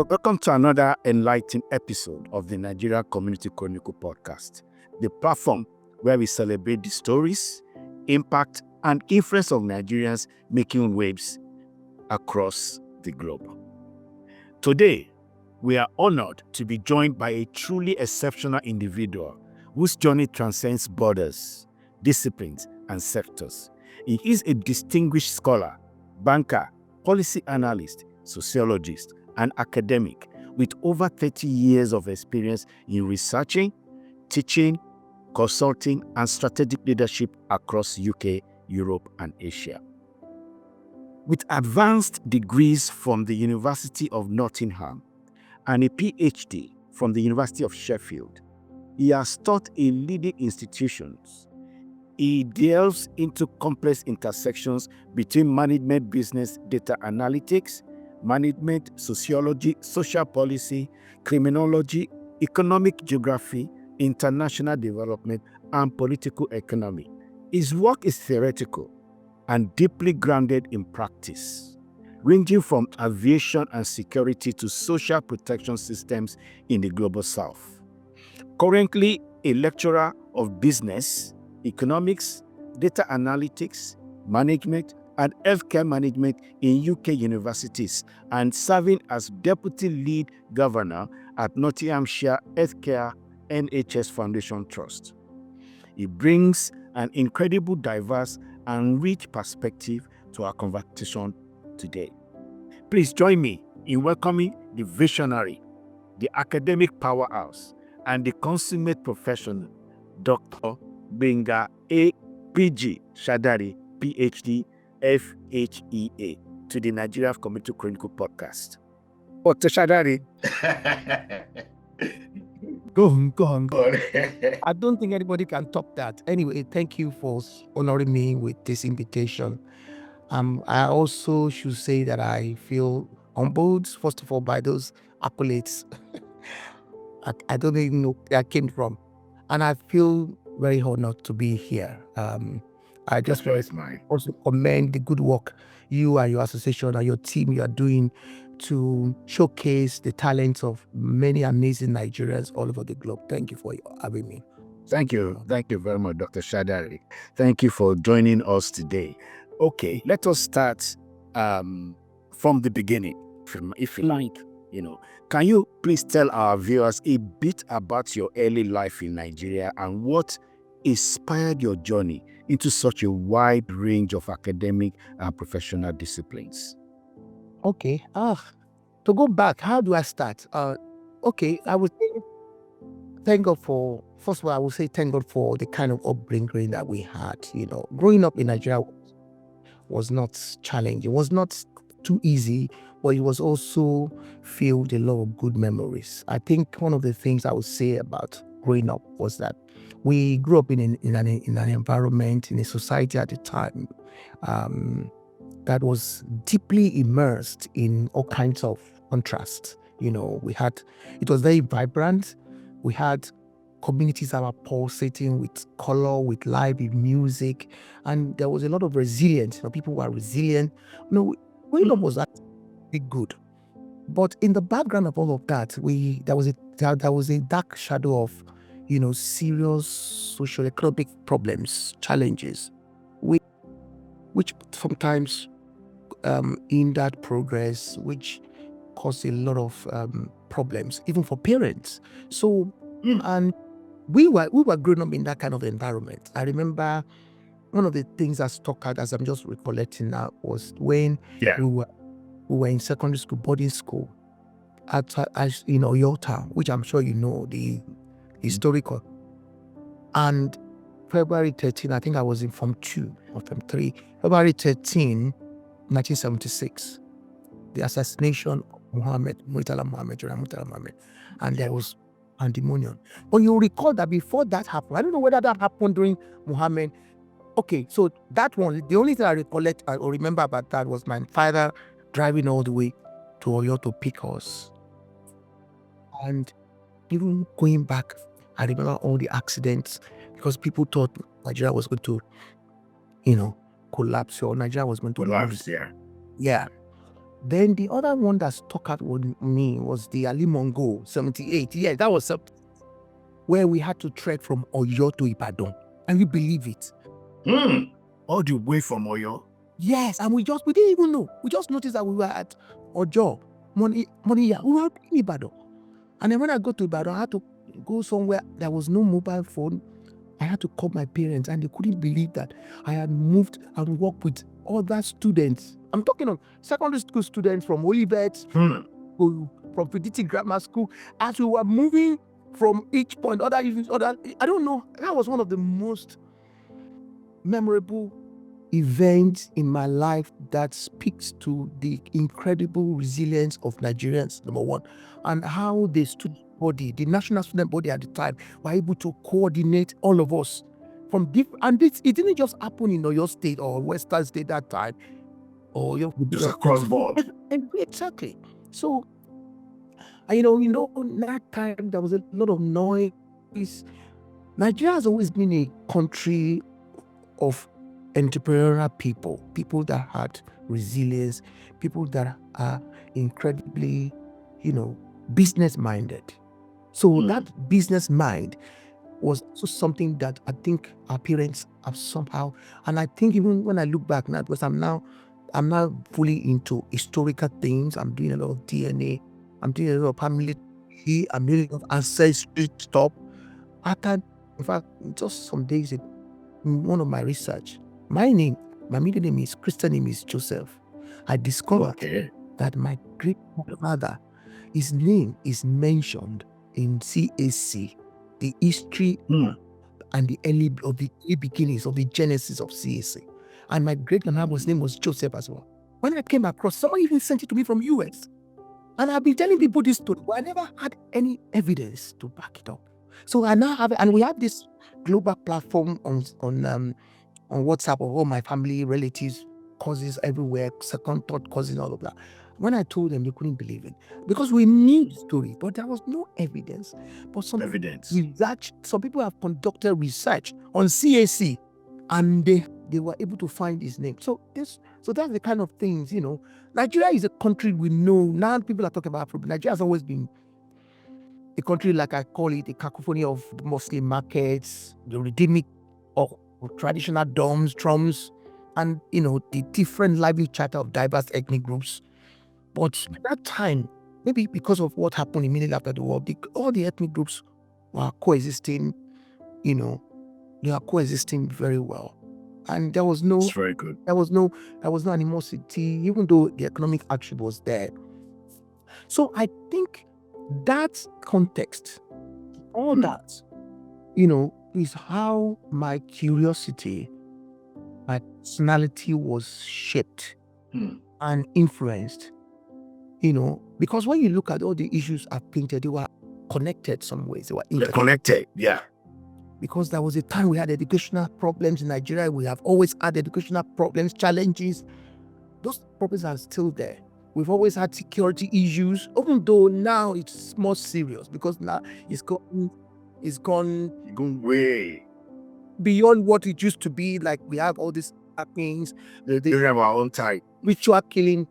Welcome to another enlightening episode of the Nigerian Community Chronicles Podcast, the platform where we celebrate the stories, impact, and influence of Nigerians making waves across the globe. Today, we are honored to be joined by a truly exceptional individual whose journey transcends borders, disciplines, and sectors. He is a distinguished scholar, banker, policy analyst, sociologist, and academic with over 30 years of experience in researching, teaching, consulting, and strategic leadership across UK, Europe, and Asia. With advanced degrees from the University of Nottingham and a PhD from the University of Sheffield, he has taught in leading institutions. He delves into complex intersections between management, business, data analytics, management, sociology, social policy, criminology, economic geography, international development, and political economy. His work is theoretical and deeply grounded in practice, ranging from aviation and security to social protection systems in the global south. Currently a lecturer of business, economics, data analytics, management, and healthcare management in UK universities, and serving as Deputy Lead Governor at Nottinghamshire Healthcare NHS Foundation Trust. He brings an incredible, diverse, and rich perspective to our conversation today. Please join me in welcoming the visionary, the academic powerhouse, and the consummate professional, Dr. Gbenga A, PeeGee, Shadare, PhD, FHEA, to the Nigerian Community Chronicles Podcast. Dr. Shadare. Go on. I don't think anybody can top that. Anyway, thank you for honoring me with this invitation. I also should say that I feel humbled, first of all, by those accolades. I don't even know where I came from. And I feel very honored to be here. I just want to also commend the good work you and your association and your team you are doing to showcase the talents of many amazing Nigerians all over the globe. Thank you for having me. Thank you. Thank you very much, Dr. Shadare. Thank you for joining us today. Okay, let us start from the beginning, if you like. Can you please tell our viewers a bit about your early life in Nigeria and what inspired your journey into such a wide range of academic and professional disciplines? Okay. To go back, how do I start? Okay, I would say thank God for, first of all, I would say thank God for the kind of upbringing that we had. Growing up in Nigeria was not challenging. It was not too easy, but it was also filled with a lot of good memories. I think one of the things I would say about growing up was that we grew up in an environment, in a society at the time that was deeply immersed in all kinds of contrasts. It was very vibrant. We had communities that were pulsating with color, with life, with music, and there was a lot of resilience. People were resilient. Growing up was actually good, but in the background of all of that, there was a dark shadow of serious social economic problems, challenges, which sometimes hindered progress, which caused a lot of problems, even for parents. So, and we were growing up in that kind of environment. I remember one of the things that stuck out, as I'm just recollecting now, was when we were in secondary school, boarding school, at Yalta, which I'm sure you know, the historical. And February 13, I think I was in Form 2 or Form 3, February 13, 1976, the assassination of Murtala Muhammad, and there was pandemonium. But you recall that before that happened, I don't know whether that happened during Muhammad. Okay, so that one, the only thing I recollect or remember about that was my father driving all the way to Oyo to pick us. And even going back, I remember all the accidents because people thought Nigeria was going to, collapse, or Nigeria was going to collapse. Yeah. Then the other one that stuck out with me was the Ali Mongo 78. Yeah, that was where we had to trek from Oyo to Ibadan. And you believe it? All the way from Oyo? Yes, and we didn't even know. We just noticed that we were at Ojo, we were in Ibadan. And then when I got to Ibadan, I had to go somewhere. There was no mobile phone. I had to call my parents, and they couldn't believe that I had moved and worked with other students. I'm talking of secondary school students from Olivet, from Fidelity Grammar School. As we were moving from each point, I don't know. That was one of the most memorable events in my life that speaks to the incredible resilience of Nigerians, number one, and how the student body, the national student body at the time, were able to coordinate all of us from different. And it didn't just happen in Oyo State or Western State that time, or just across board. Exactly. So, that time there was a lot of noise. Nigeria has always been a country of entrepreneurial people that had resilience, people that are incredibly, business minded. So that business mind was also something that I think our parents have somehow, and I think even when I look back now, because I'm now fully into historical things. I'm doing a lot of DNA. I'm doing a lot of family. I'm doing a lot of ancestry stuff. In fact, just some days ago, in one of my research, my middle name is, Christian name is Joseph. I discovered that my great grandfather, his name is mentioned in CAC, the history and the early beginnings of the genesis of CAC. And my great grandfather's name was Joseph as well. When I came across, someone even sent it to me from US. And I've been telling people this story, but I never had any evidence to back it up. So I now have, and we have this global platform on WhatsApp of all my family, relatives, cousins everywhere, second, third cousin, all of that. When I told them, they couldn't believe it because we knew the story, but there was no evidence. But some people have conducted research on CAC, and they were able to find his name. So that's the kind of things, Nigeria is a country we know. Now people are talking about Afro. Nigeria has always been a country, like I call it, a cacophony of Muslim markets, the rhythmic of traditional drums, and the different lively chatter of diverse ethnic groups. But at that time, maybe because of what happened immediately after the war, all the ethnic groups were coexisting. They are coexisting very well, and there was no. It's very good. There was no animosity, even though the economic action was there. So I think that context, all that, is how my curiosity, my personality was shaped and influenced. Because when you look at all the issues I've painted, they were connected some ways. They were connected, yeah. Because there was a time we had educational problems in Nigeria. We have always had educational problems, challenges. Those problems are still there. We've always had security issues, even though now it's more serious because now it's gone way beyond what it used to be. Like we have all these things. We have our own type. Ritual killing.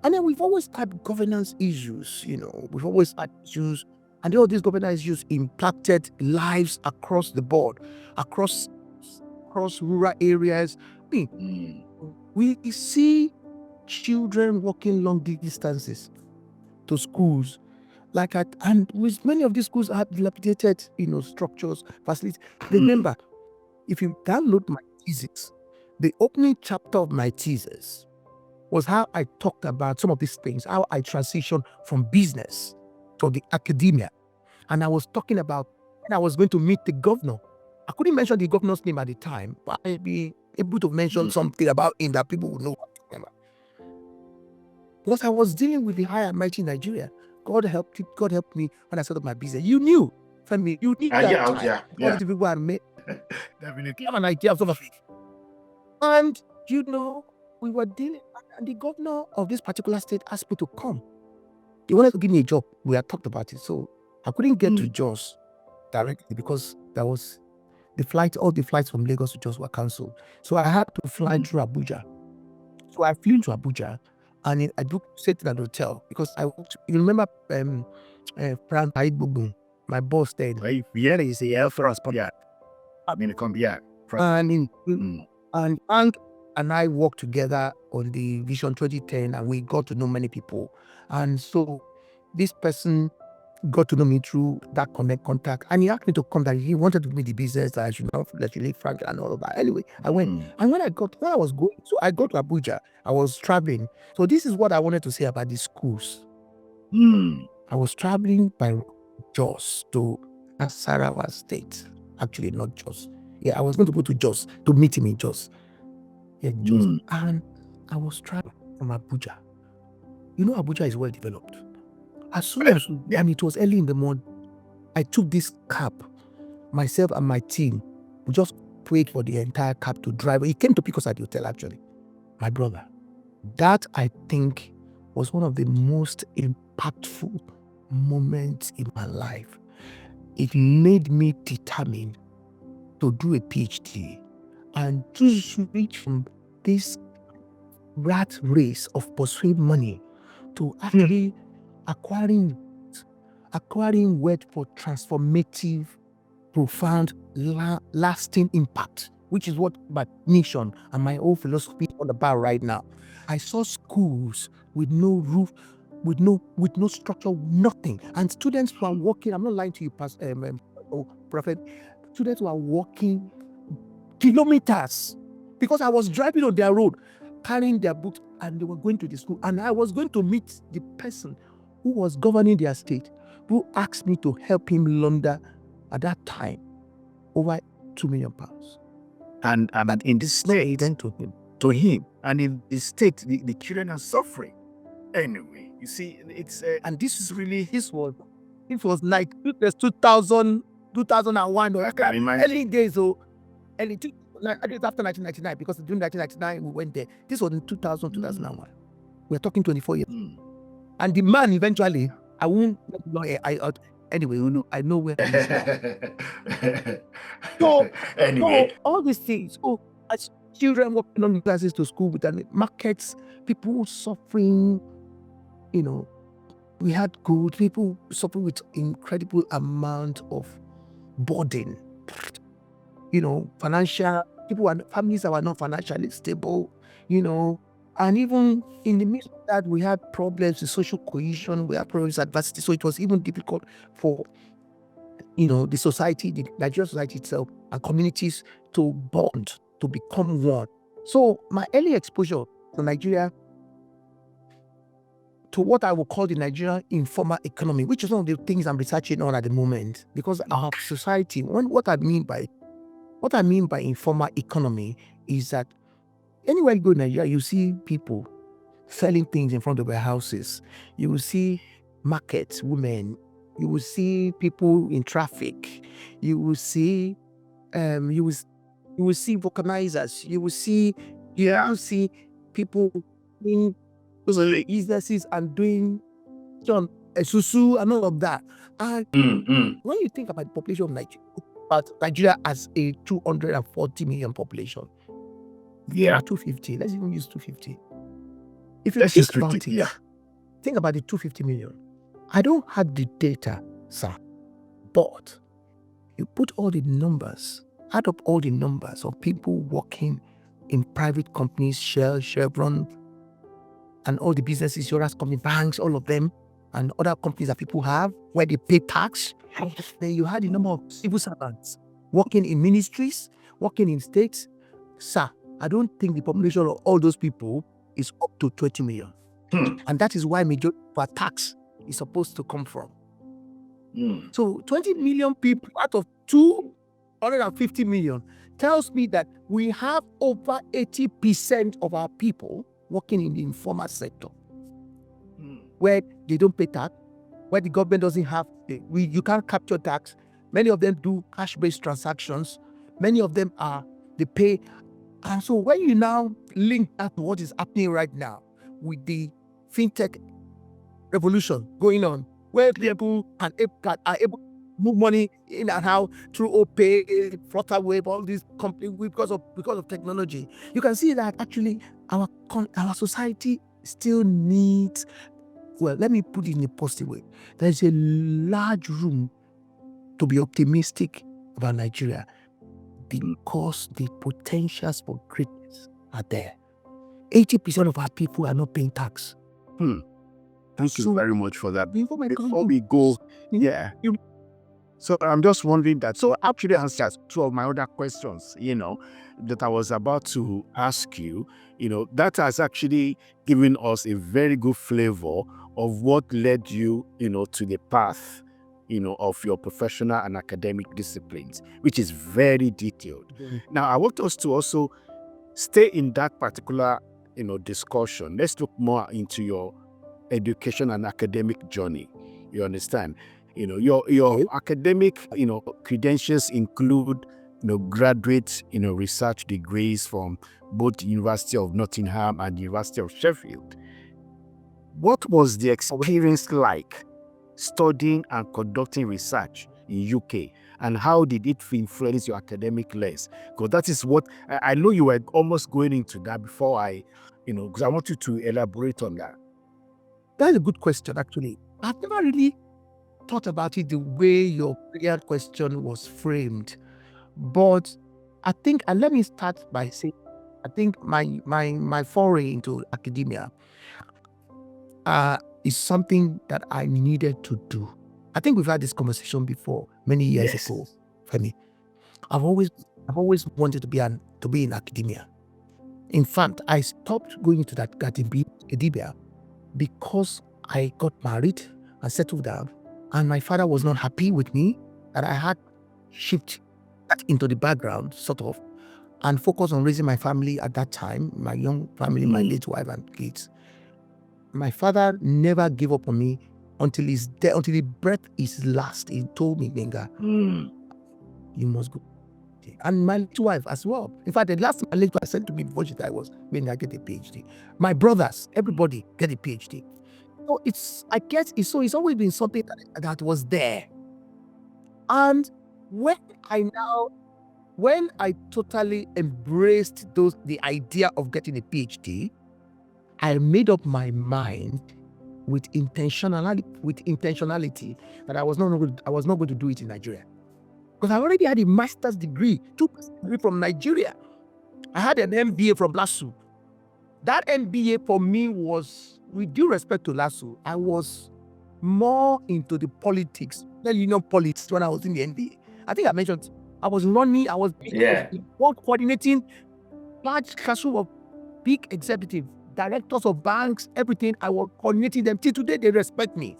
And then we've always had governance issues, We've always had issues. And all these governance issues impacted lives across the board, across rural areas. We see children walking long distances to schools, and with many of these schools have dilapidated, structures, facilities. Remember, if you download my thesis, the opening chapter of my thesis was how I talked about some of these things, how I transitioned from business to the academia. And I was talking about when I was going to meet the governor. I couldn't mention the governor's name at the time, but I'd be able to mention something about him that people would know what I'm talking about. Because I was dealing with the high and mighty Nigeria. God helped me when I set up my business. You knew, Femi, you knew that time. Yeah. All the people I met. Definitely. You have an idea of something. And, we were dealing, and the governor of this particular state asked me to come. He wanted to give me a job. We had talked about it. So I couldn't get to Jos directly because there was all the flights from Lagos to Jos were cancelled. So I had to fly through Abuja. So I flew to Abuja, And I stayed in an hotel because you remember Frank Aibugun, my boss then. Right? Yeah, they say, yeah, for us, yeah. I mean, come, yeah. And Frank and I worked together on the Vision 2010, and we got to know many people. And so this person got to know me through that contact, and he asked me to come. That he wanted to meet the business, that I should not let you leave Frank and all of that. Anyway, I went, and when I was going, so I got to Abuja. I was traveling. So this is what I wanted to say about the schools. I was traveling by Jos to Nasarawa State. Actually, not Jos. Yeah, I was going to go to Jos to meet him in Jos. Yeah, Jos. And I was traveling from Abuja. You know, Abuja is well developed. As soon as, and it was early in the morning, I took this cab, myself and my team. We just prayed for the entire cab to drive. He came to pick us at the hotel, actually. My brother. That, I think, was one of the most impactful moments in my life. It made me determined to do a PhD and to switch from this rat race of pursuing money to actually acquiring wealth for transformative, profound, lasting impact, which is what my mission and my whole philosophy is all about right now. I saw schools with no roof, with no structure, nothing, and students who are walking. I'm not lying to you, Prophet. Students who are walking kilometers because I was driving on their road, carrying their books, and they were going to the school. And I was going to meet the person who was governing their state, who asked me to help him launder at that time over £2 million. And in this state, to him, and in the state, the children are suffering. Anyway, you see, it's and this was like 2001 or early days, after 1999, because during 1999 we went there. This was in 2001. We're talking 24 years. And the man eventually, I won't anyway, I know where he's so anyway, all these things. So as children walking on classes to school with the markets, people suffering, we had good people suffering with incredible amount of burden, financial people and families that were not financially stable, and even in the midst of that, we had problems with social cohesion, we had problems with adversity. So it was even difficult for, the society, the Nigerian society itself, and communities to bond, to become one. So my early exposure to Nigeria, to what I would call the Nigerian informal economy, which is one of the things I'm researching on at the moment, because our society, what I mean by informal economy is that anywhere you go in Nigeria, you see people selling things in front of their houses. You will see markets, women. You will see people in traffic. You will see vulcanizers. You will see people in businesses and doing susu and all of that. And when you think about the population of Nigeria as a 240 million population, 250. Let's even use 250. If you think about it, think about the 250 million. I don't have the data, sir, but you put all the numbers, add up all the numbers of people working in private companies, Shell, Chevron, and all the businesses, insurance companies, banks, all of them, and other companies that people have where they pay tax. Then you had the number of civil servants working in ministries, working in states. Sir, I don't think the population of all those people is up to 20 million. And that is why majority of our tax is supposed to come from. So 20 million people out of 250 million tells me that we have over 80% of our people working in the informal sector, where they don't pay tax, where the government doesn't have, you can't capture tax. Many of them do cash-based transactions. Many of them they pay. And so when you now link that to what is happening right now with the fintech revolution going on, where people are able to move money in and out through OPay, Flutterwave, all these companies because of technology, you can see that actually our society still needs, well, let me put it in a positive way. There's a large room to be optimistic about Nigeria because the potentials for greatness are there. 80% of our people are not paying tax. Thank you very much for that. Before Before we go, so I'm just wondering that, so actually answers two of my other questions, that I was about to ask you, that has actually given us a very good flavor of what led you, to the path, of your professional and academic disciplines, which is very detailed. Now, I want us to also stay in that particular, discussion. Let's look more into your education and academic journey. You understand? Your academic, credentials include, graduate, research degrees from both the University of Nottingham and the University of Sheffield. What was the experience like studying and conducting research in UK, and how did it influence your academic lens? Because that is what I know you were almost going into that before because I want you to elaborate on that. That's a good question, actually. I've never really thought about it the way your prior question was framed. But I think, and let me start by saying, I think my foray into academia is something that I needed to do. I think we've had this conversation before many years ago, Femi. I've always wanted to be in academia. In fact, I stopped going to that academia because I got married and settled down, and my father was not happy with me, that I had shift that into the background, sort of, and focus on raising my family at that time, my young family, my late wife and kids. My father never gave up on me until his death, until the breath is last. He told me, Gbenga, you must go. And my late wife as well. In fact, the last my late wife said to me before she died was, Gbenga, get a PhD. My brothers, everybody, get a PhD. So it's always been something that was there. And when I totally embraced the idea of getting a PhD, I made up my mind with intentionality that I was not going to do it in Nigeria. Because I already had a master's degree, 2% degree from Nigeria. I had an MBA from LASU. That MBA for me was, with due respect to LASU, I was more into the politics, politics when I was in the MBA. I think I mentioned I was coordinating large classroom of big executives, directors of banks, everything. I was coordinating them. Till today, they respect me.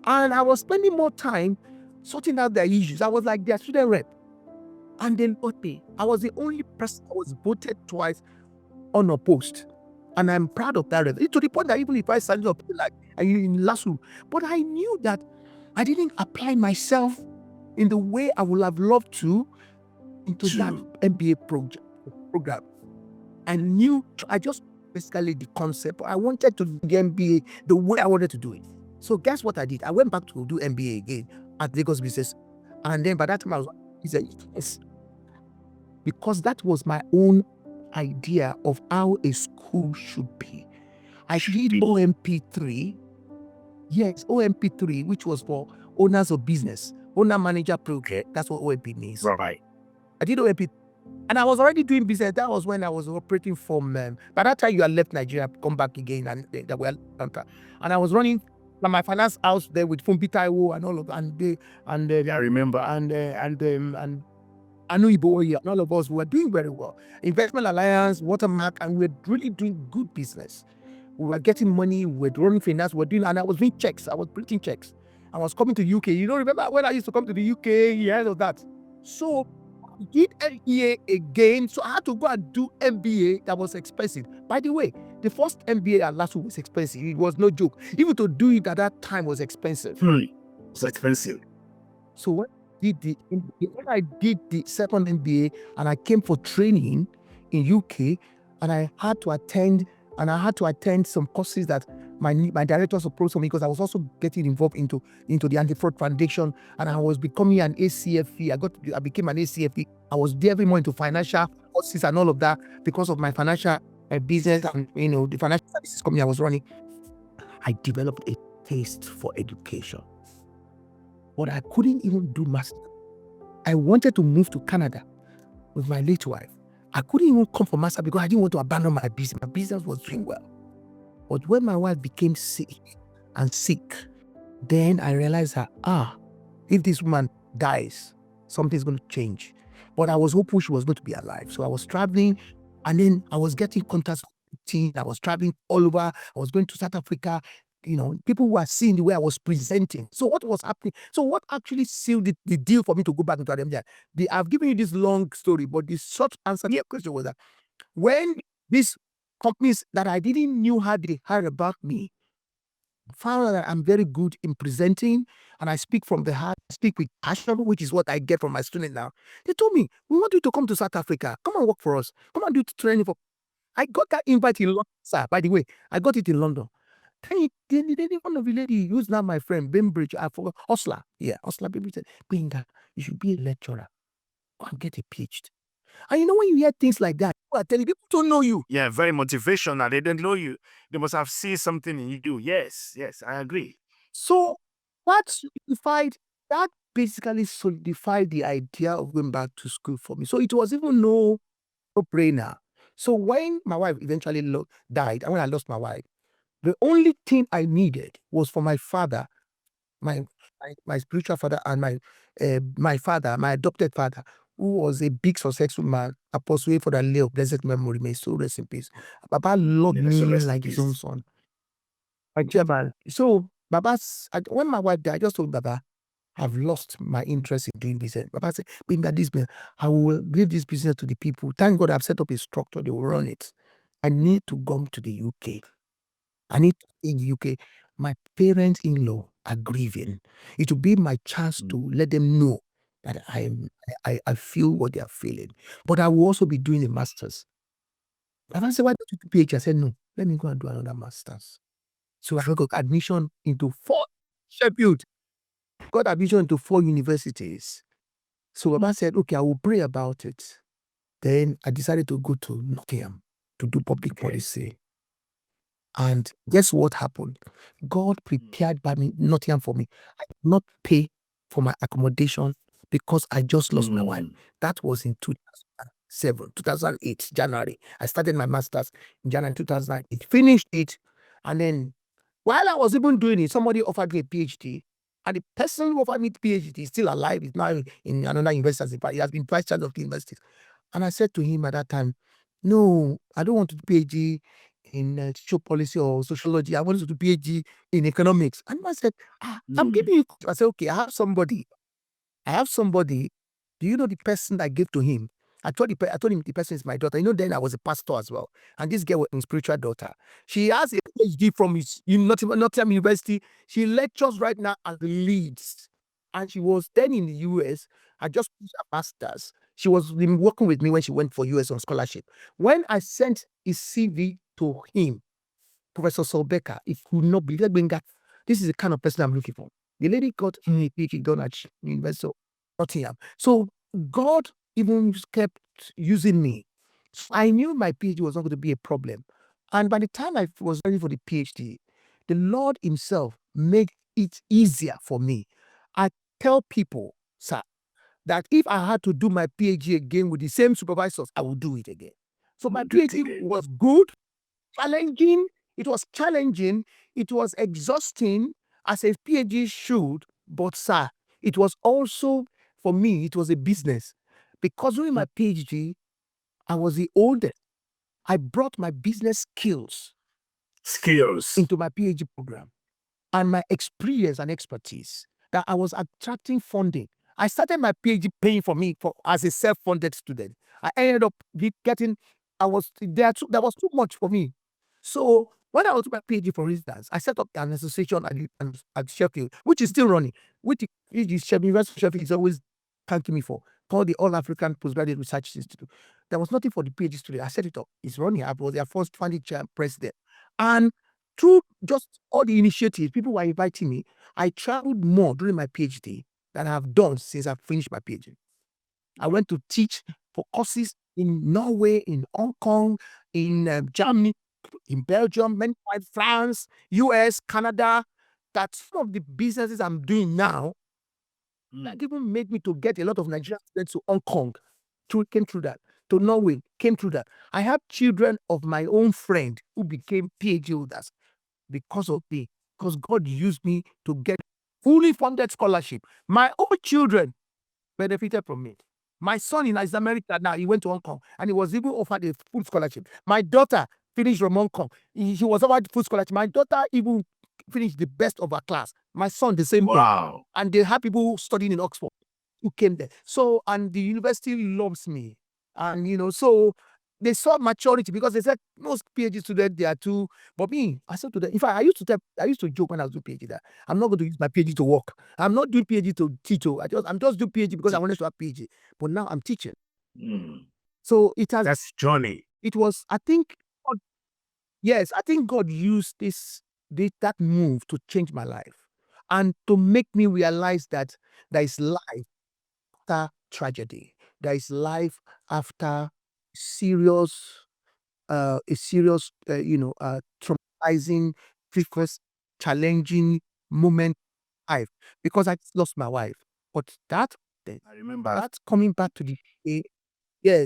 And I was spending more time sorting out their issues. I was like their student rep. And then I was the only person that was voted twice unopposed. And I'm proud of that. To the point that even if I signed up like in LASU, but I knew that I didn't apply myself in the way I would have loved to into that MBA program. I just basically the concept. I wanted to do the MBA the way I wanted to do it. So guess what I did? I went back to do MBA again at Lagos Business. And then by that time he said, yes. Because that was my own idea of how a school should be. I did OMP3. Yes, OMP3, which was for owners of business, owner manager program. That's what OMP means. Right. I did OMP, and I was already doing business. That was when I was operating from. By that time, you had left Nigeria, come back again, and that were and I was running my finance house there with Fumbi Taiwo and all of I remember and Anu Iboye and all of us were doing very well. Investment Alliance, Watermark, and we were really doing good business. We were getting money, we were running finance, and I was doing checks. I was printing checks. I was coming to UK. Remember when I used to come to the UK? Years of that. So I did FHEA again. So I had to go and do MBA. That was expensive. By the way, the first MBA at LASU was expensive. It was no joke. Even to do it at that time was expensive. It's expensive. So when I did the second MBA and I came for training in UK, and I had to attend some courses that my directors approached me, because I was also getting involved into the Anti-Fraud Foundation, and I was becoming an ACFE. I became an ACFE. I was delving more into financial courses and all of that because of my financial a business and, the financial services company I was running, I developed a taste for education. But I couldn't even do master. I wanted to move to Canada with my late wife. I couldn't even come for master because I didn't want to abandon my business. My business was doing well. But when my wife became sick, then I realized that, if this woman dies, something's going to change. But I was hopeful she was going to be alive. So I was traveling, and then I was getting contacts with the team. I was traveling all over. I was going to South Africa. People were seeing the way I was presenting. So what was happening? So what actually sealed the deal for me to go back into Ademja? I've given you this long story, but the short answer to your question was that when these companies that I didn't knew how they heard about me found out that I'm very good in presenting and I speak from the heart, I speak with passion, which is what I get from my student now. They told me, we want you to come to South Africa. Come and work for us. Come and do training for. I got that invite in London, sir. By the way, I got it in London. Then one of the lady who's now my friend, Bainbridge, I forgot, Osla. Yeah, Osla Bainbridge said, Gbenga, you should be a lecturer. Go and get a PhD. And when you hear things like that, people are telling people don't know you. Yeah, very motivational. They don't know you. They must have seen something in you. Yes, I agree. So that basically solidified the idea of going back to school for me. So it was even no brainer. So when my wife eventually died, and when I lost my wife, the only thing I needed was for my father, my spiritual father, and my father, my adopted father, who was a big successful man, Apostle for the lay of blessed memory, may so rest in peace. Baba loved May so me rest in like his peace. own son. So when my wife died, I just told Baba, I've lost my interest in doing business. Baba said, Bimba, this business, I will give this business to the people. Thank God I've set up a structure, they will run it. I need to go to the UK. I need to stay in the UK. My parents-in-law are grieving. It will be my chance to let them know that I feel what they are feeling. But I will also be doing a master's. Baba said, why don't you do PhD? I said, no, let me go and do another master's. So I got admission into 4 Sheffield. Got admission into 4 universities. So Baba said, okay, I will pray about it. Then I decided to go to Nottingham to do public policy. And guess what happened? God prepared by me Nottingham for me. I did not pay for my accommodation because I just lost my wife. That was in 2008, January. I started my master's in January 2008, finished it, and then while I was even doing it, somebody offered me a PhD, and the person who offered me the PhD is still alive. He's now in another university. He has been vice chancellor of the university. And I said to him at that time, no, I don't want to do PhD in social policy or sociology. I want to do PhD in economics. And I said, I'm giving you. I said, okay, I have somebody. Do you know the person I gave to him? I told him the person is my daughter. Then I was a pastor as well. And this girl was my spiritual daughter. She has a PhD from Nottingham University. She lectures right now at Leeds. And she was then in the US. I just finished her master's. She was working with me when she went for US on scholarship. When I sent his CV to him, Professor Solbecker, he could not believe that this is the kind of person I'm looking for. The lady got a PhD done at University of Nottingham. So God even kept using me. I knew my PhD was not going to be a problem. And by the time I was ready for the PhD, the Lord himself made it easier for me. I tell people, sir, that if I had to do my PhD again with the same supervisors, I would do it again. So my PhD was good, challenging. It was challenging. It was exhausting as a PhD should. But sir, it was also, for me, it was a business. Because during my PhD, I was the oldest. I brought my business skills into my PhD program and my experience and expertise that I was attracting funding. I started my PhD paying for me as a self-funded student. I ended up getting, there was too much for me. So when I was doing my PhD, for instance, I set up an association at Sheffield, which is still running, which University of Sheffield is always thanking me for, called the All African Postgraduate Research Institute. There was nothing for the PhD student. I set it up. It's running. I was their first founding president. And through just all the initiatives, people were inviting me. I traveled more during my PhD than I have done since I've finished my PhD. I went to teach for courses in Norway, in Hong Kong, in Germany, in Belgium, many France, US, Canada. That some of the businesses I'm doing now that even made me to get a lot of Nigerian students to Hong Kong. Came through that. To Norway, came through that. I have children of my own friend who became PhD holders because God used me to get fully funded scholarship. My own children benefited from it. My son in America now, he went to Hong Kong and he was even offered a full scholarship. My daughter finished from Hong Kong. She was offered full scholarship. My daughter even finished the best of her class. My son, the same thing. Wow. And they have people studying in Oxford who came there. So, and the university loves me. And, so they saw maturity because they said most PhD students, they are too. But me, I said to them, in fact, I used to joke when I was doing PhD that I'm not going to use my PhD to work. I'm not doing PhD to teach. I'm just doing PhD because I wanted to have PhD. But now I'm teaching. So That's journey. It was, I think, yes, I think God used that move to change my life and to make me realize that there is life after tragedy. There is life after serious, traumatizing, frequent, challenging moment in life. Because I lost my wife. But I remember. that coming back to the UK,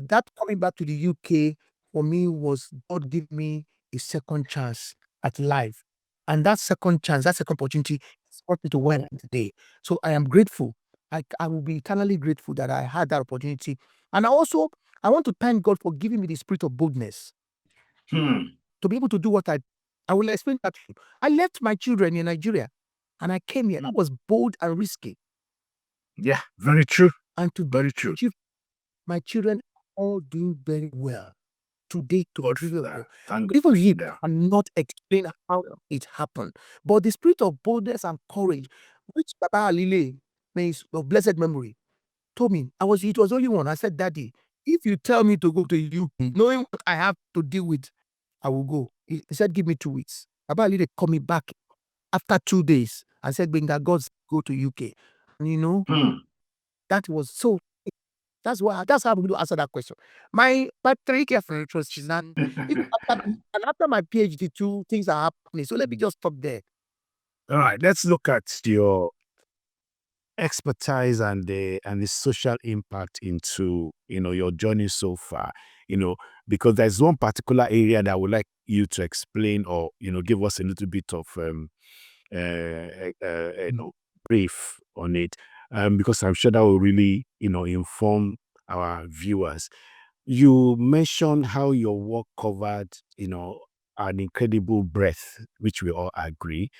that coming back to the UK for me was God give me a second chance at life. And that second chance, that second opportunity brought me to where I am today. So I am grateful. I will be eternally grateful that I had that opportunity. And I want to thank God for giving me the spirit of boldness to be able to do what I will explain that to you. I left my children in Nigeria and I came here. That was bold and risky. Yeah, very true. And Very true. My children are all doing very well today. Thank Even he God. cannot explain how it happened. But the spirit of boldness and courage, which Baba Alile, may his of blessed memory, told me, it was only one. I said, Daddy, if you tell me to go to UK, knowing what I have to deal with, I will go. He said, give me 2 weeks. Baba Alile called me back after 2 days and said, Gbenga, God, go to UK. And that was so. That's how I'm going to answer that question. My 3 year friend was after my PhD, 2 things are happening. So let me just stop there. All right, let's look at your expertise and the social impact into your journey so far. Because there's one particular area that I would like you to explain or give us a little bit of brief on it, because I'm sure that will really inform our viewers. You mentioned how your work covered an incredible breadth, which we all agree,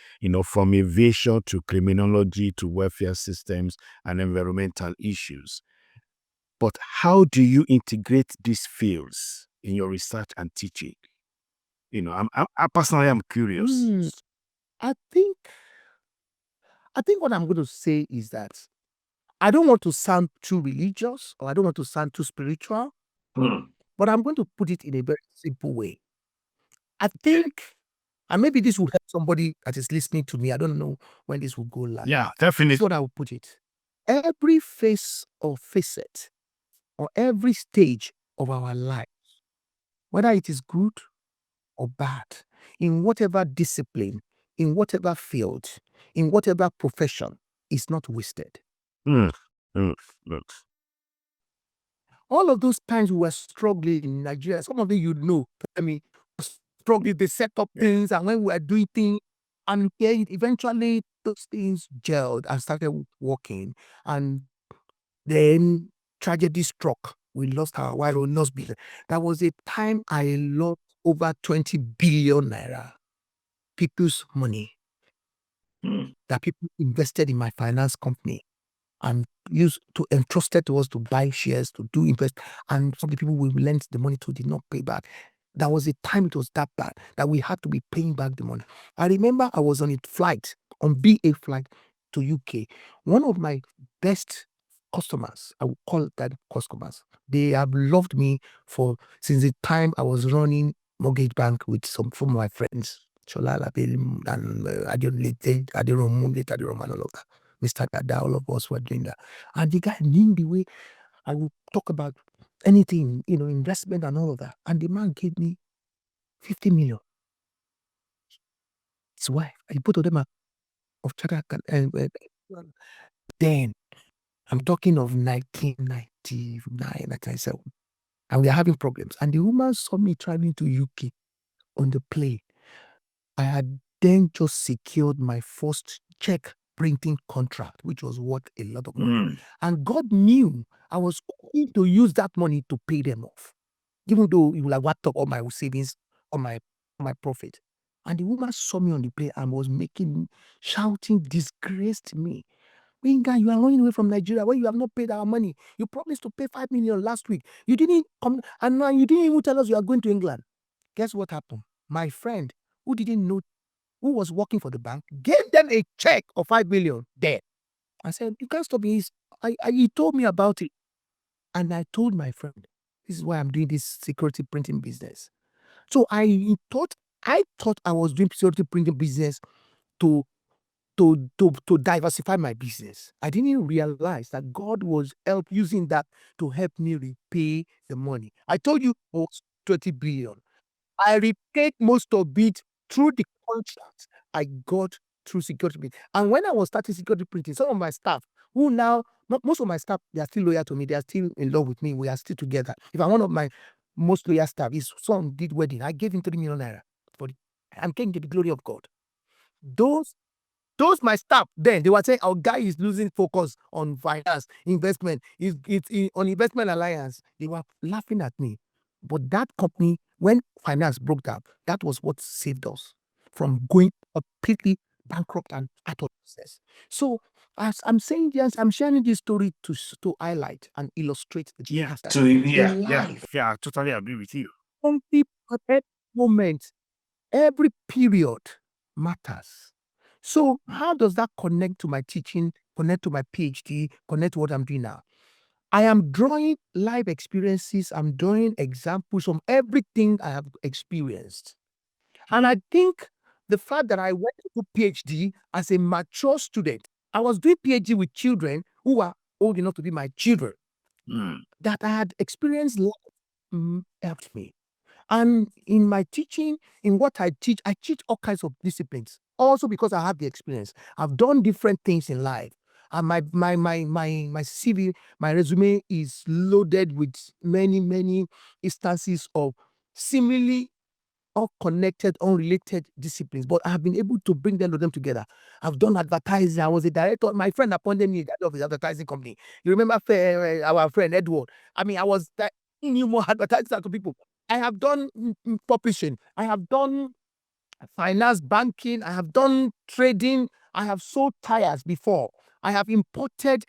from aviation to criminology to welfare systems and environmental issues. But how do you integrate these fields in your research and teaching? I personally am curious. I think what I'm going to say is that I don't want to sound too religious or I don't want to sound too spiritual, but I'm going to put it in a very simple way. I think, and maybe this will help somebody that is listening to me. I don't know when this will go live. Yeah, definitely. That's what I will put it. Every phase or facet or every stage of our lives, whether it is good or bad, in whatever discipline, in whatever field, in whatever profession, is not wasted. All of those times we were struggling in Nigeria, some of them struggling, they set up things, and when we were doing things, and eventually those things gelled and started working, and then tragedy struck. We lost our wife, we lost business. That was a time I lost over 20 billion naira, people's money that people invested in my finance company and used to entrusted to us to buy shares, to do invest, and some of the people we lent the money to did not pay back. That was a time it was that bad that we had to be paying back the money. I remember I was on a flight, on BA flight to UK. One of my best customers, I would call that customers, they have loved me since the time I was running mortgage bank with some of my friends. Chola and Adiromund, all of that. Mr. Dada, all of us were doing that. And the guy knew the way I would talk about anything, investment and all of that. And the man gave me 50 million. His wife, and both of them are of chartered then. I'm talking of 1999, 1997. And we are having problems. And the woman saw me traveling to UK on the plane. I had then just secured my first check printing contract, which was worth a lot of money. And God knew I was going to use that money to pay them off, even though it would have wiped up all my savings, all my profit. And the woman saw me on the plane and was shouting, disgraced me. Gbenga, you are running away from Nigeria when you have not paid our money. You promised to pay 5 million last week. You didn't come, and now you didn't even tell us you are going to England. Guess what happened? My friend, who didn't know, who was working for the bank, gave them a check of 5 million there. I said, you can't stop me. He told me about it. And I told my friend, this is why I'm doing this security printing business. So I thought I was doing security printing business to diversify my business. I didn't realize that God was using that to help me repay the money. I told you it was 20 billion. I repaid most of it through the contract I got through security printing. And when I was starting security printing, some of my staff, who now, most of my staff, they are still loyal to me. They are still in love with me. We are still together. If I'm one of my most loyal staff, his son did wedding. I gave him 3 million naira for it. I'm getting the glory of God. Those my staff then, they were saying our guy is losing focus on finance, investment, on investment alliance. They were laughing at me. But that company, when finance broke down, that was what saved us from going completely bankrupt and out of business. So as I'm saying this, I'm sharing this story to highlight and illustrate the fact that in life, I totally agree with you. every moment, every period matters. So how does that connect to my teaching, connect to my PhD, connect to what I'm doing now? I am drawing life experiences. I'm drawing examples from everything I have experienced. And I think the fact that I went to PhD as a mature student, I was doing PhD with children who are old enough to be my children, that I had experienced life helped me. And in my teaching, in what I teach all kinds of disciplines. Also because I have the experience. I've done different things in life. And my CV, my resume is loaded with many instances of seemingly unconnected, unrelated disciplines, but I have been able to bring them together. I've done advertising. I was a director. My friend appointed me of his advertising company. You remember our friend Edward? I mean, I was that he knew more advertising to people. I have done publishing. I have done finance, banking. I have done trading. I have sold tires before. I have imported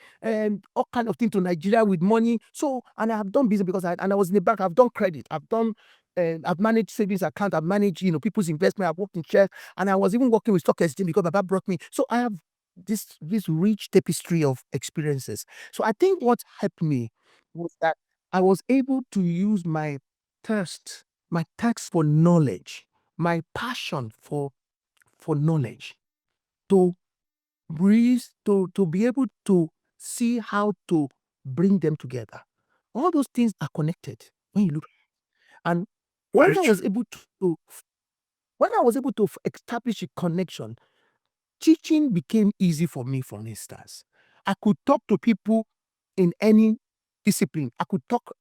all kind of things to Nigeria with money. So, and I have done business because I was in the bank. I've done credit. I've managed savings account. I've managed, people's investment. I've worked in shares, and I was even working with stock exchange because Baba brought me. So I have this rich tapestry of experiences. So I think what helped me was that I was able to use my thirst for knowledge, my passion for knowledge, to be able to see how to bring them together. All those things are connected when you look. And when I was able to establish a connection, teaching became easy for me. For instance, I could talk to people in any discipline. I could talk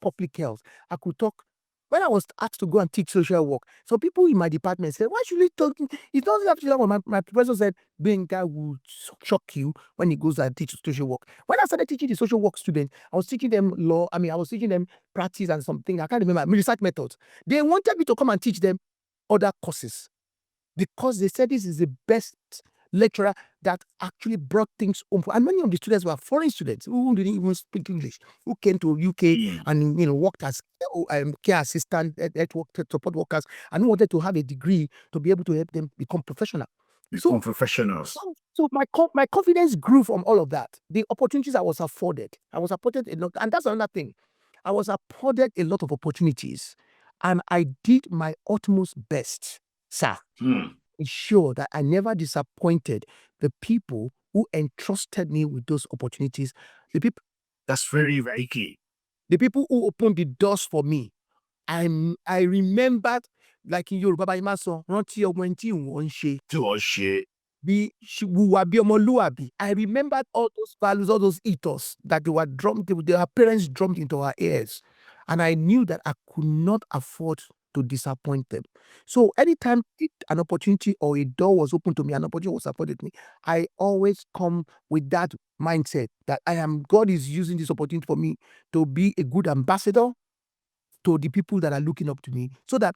public health. I could talk. When I was asked to go and teach social work, some people in my department said, "Why should we talk? It doesn't have to be that one." My professor said, "Gbenga will shock you when he goes and teach social work." When I started teaching the social work students, I was teaching them law. I mean, I was teaching them practice and something. I can't remember research methods. They wanted me to come and teach them other courses, because they said this is the best lecturer that actually brought things home. And many of the students were foreign students who didn't even speak English, who came to UK and worked as care assistant, network support workers, and who wanted to have a degree to be able to help them become professional. Professionals. So my confidence grew from all of that. The opportunities I was afforded a lot, and that's another thing. I was afforded a lot of opportunities, and I did my utmost best, sir, ensure that I never disappointed the people who entrusted me with those opportunities. The people, That's very, very key. the people who opened the doors for me. I remembered like in Yoruba báyìí máa sọ, rántí ọmọ ẹni tí ìwọ ń ṣe. Tí wọ́n ṣe. Bí wùwà bí ọmọlúwàbí. I remembered all those values, all those ethos that they were drummed, their parents drummed into our ears. And I knew that I could not afford to disappoint them. So anytime an opportunity or a door was open to me, an opportunity was afforded me, I always come with that mindset that God is using this opportunity for me to be a good ambassador to the people that are looking up to me, so that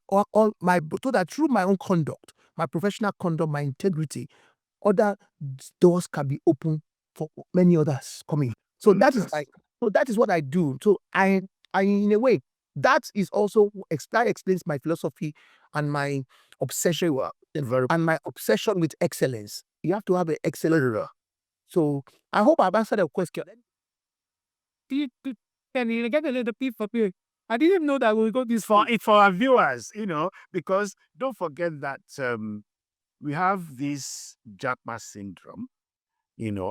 through my own conduct, my professional conduct, my integrity, other doors can be open for many others coming. So that is what I do. So I in a way, that is also that explains my philosophy and my obsession with excellence. You have to have an excellent. So I hope I've answered the question. Can you get a little bit for me? I didn't know that we would go this far. It's for our viewers, because don't forget that we have this Jackma syndrome,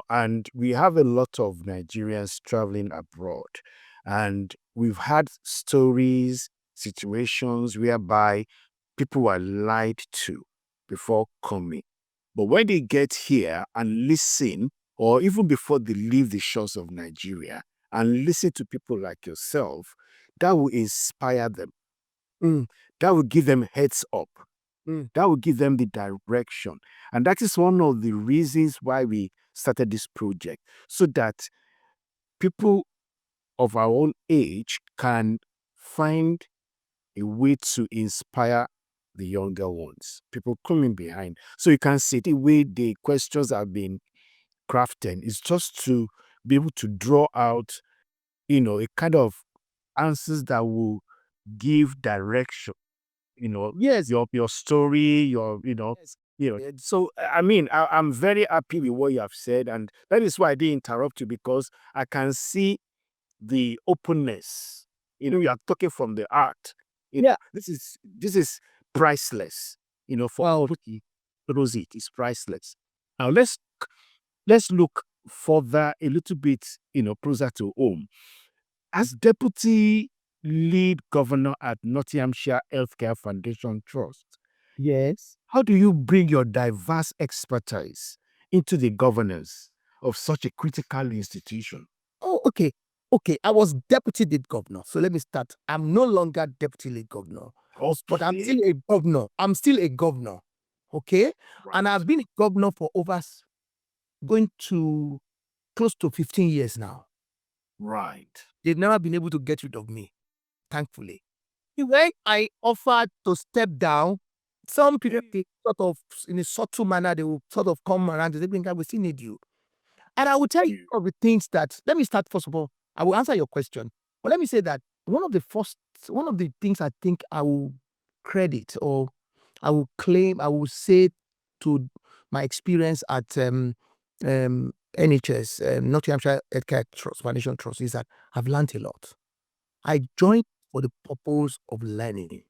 and we have a lot of Nigerians traveling abroad. And we've had stories, situations whereby people were lied to before coming. But when they get here and listen, or even before they leave the shores of Nigeria, and listen to people like yourself, that will inspire them. That will give them heads up. That will give them the direction. And that is one of the reasons why we started this project, so that people of our own age can find a way to inspire the younger ones, people coming behind. So you can see the way the questions have been crafted is just to be able to draw out, a kind of answers that will give direction. Yes, your story, So I mean, I'm very happy with what you have said, and that is why I didn't interrupt you, because I can see the openness. You are talking from the heart. This is priceless. For those it's priceless. Now let's look further a little bit, closer to home. As Deputy Lead Governor at Nottinghamshire Healthcare Foundation Trust, Yes. how do you bring your diverse expertise into the governance of such a critical institution? Oh, okay. Okay, I was deputy lead governor. So let me start. I'm no longer deputy lead governor, but I'm still a governor. I'm still a governor. Okay? Right. And I've been a governor for going to close to 15 years now. Right. They've never been able to get rid of me, thankfully. When I offered to step down, some people, they sort of, in a subtle manner, they will sort of come around and say, "Gbenga, we still need you." And I will tell you of the things that, let me start first of all, I will answer your question. But let me say that one of the things I think I will credit, or I will claim, I will say to my experience at NHS, Nottinghamshire Healthcare Trust, Foundation Trust, is that I've learned a lot. I joined for the purpose of learning.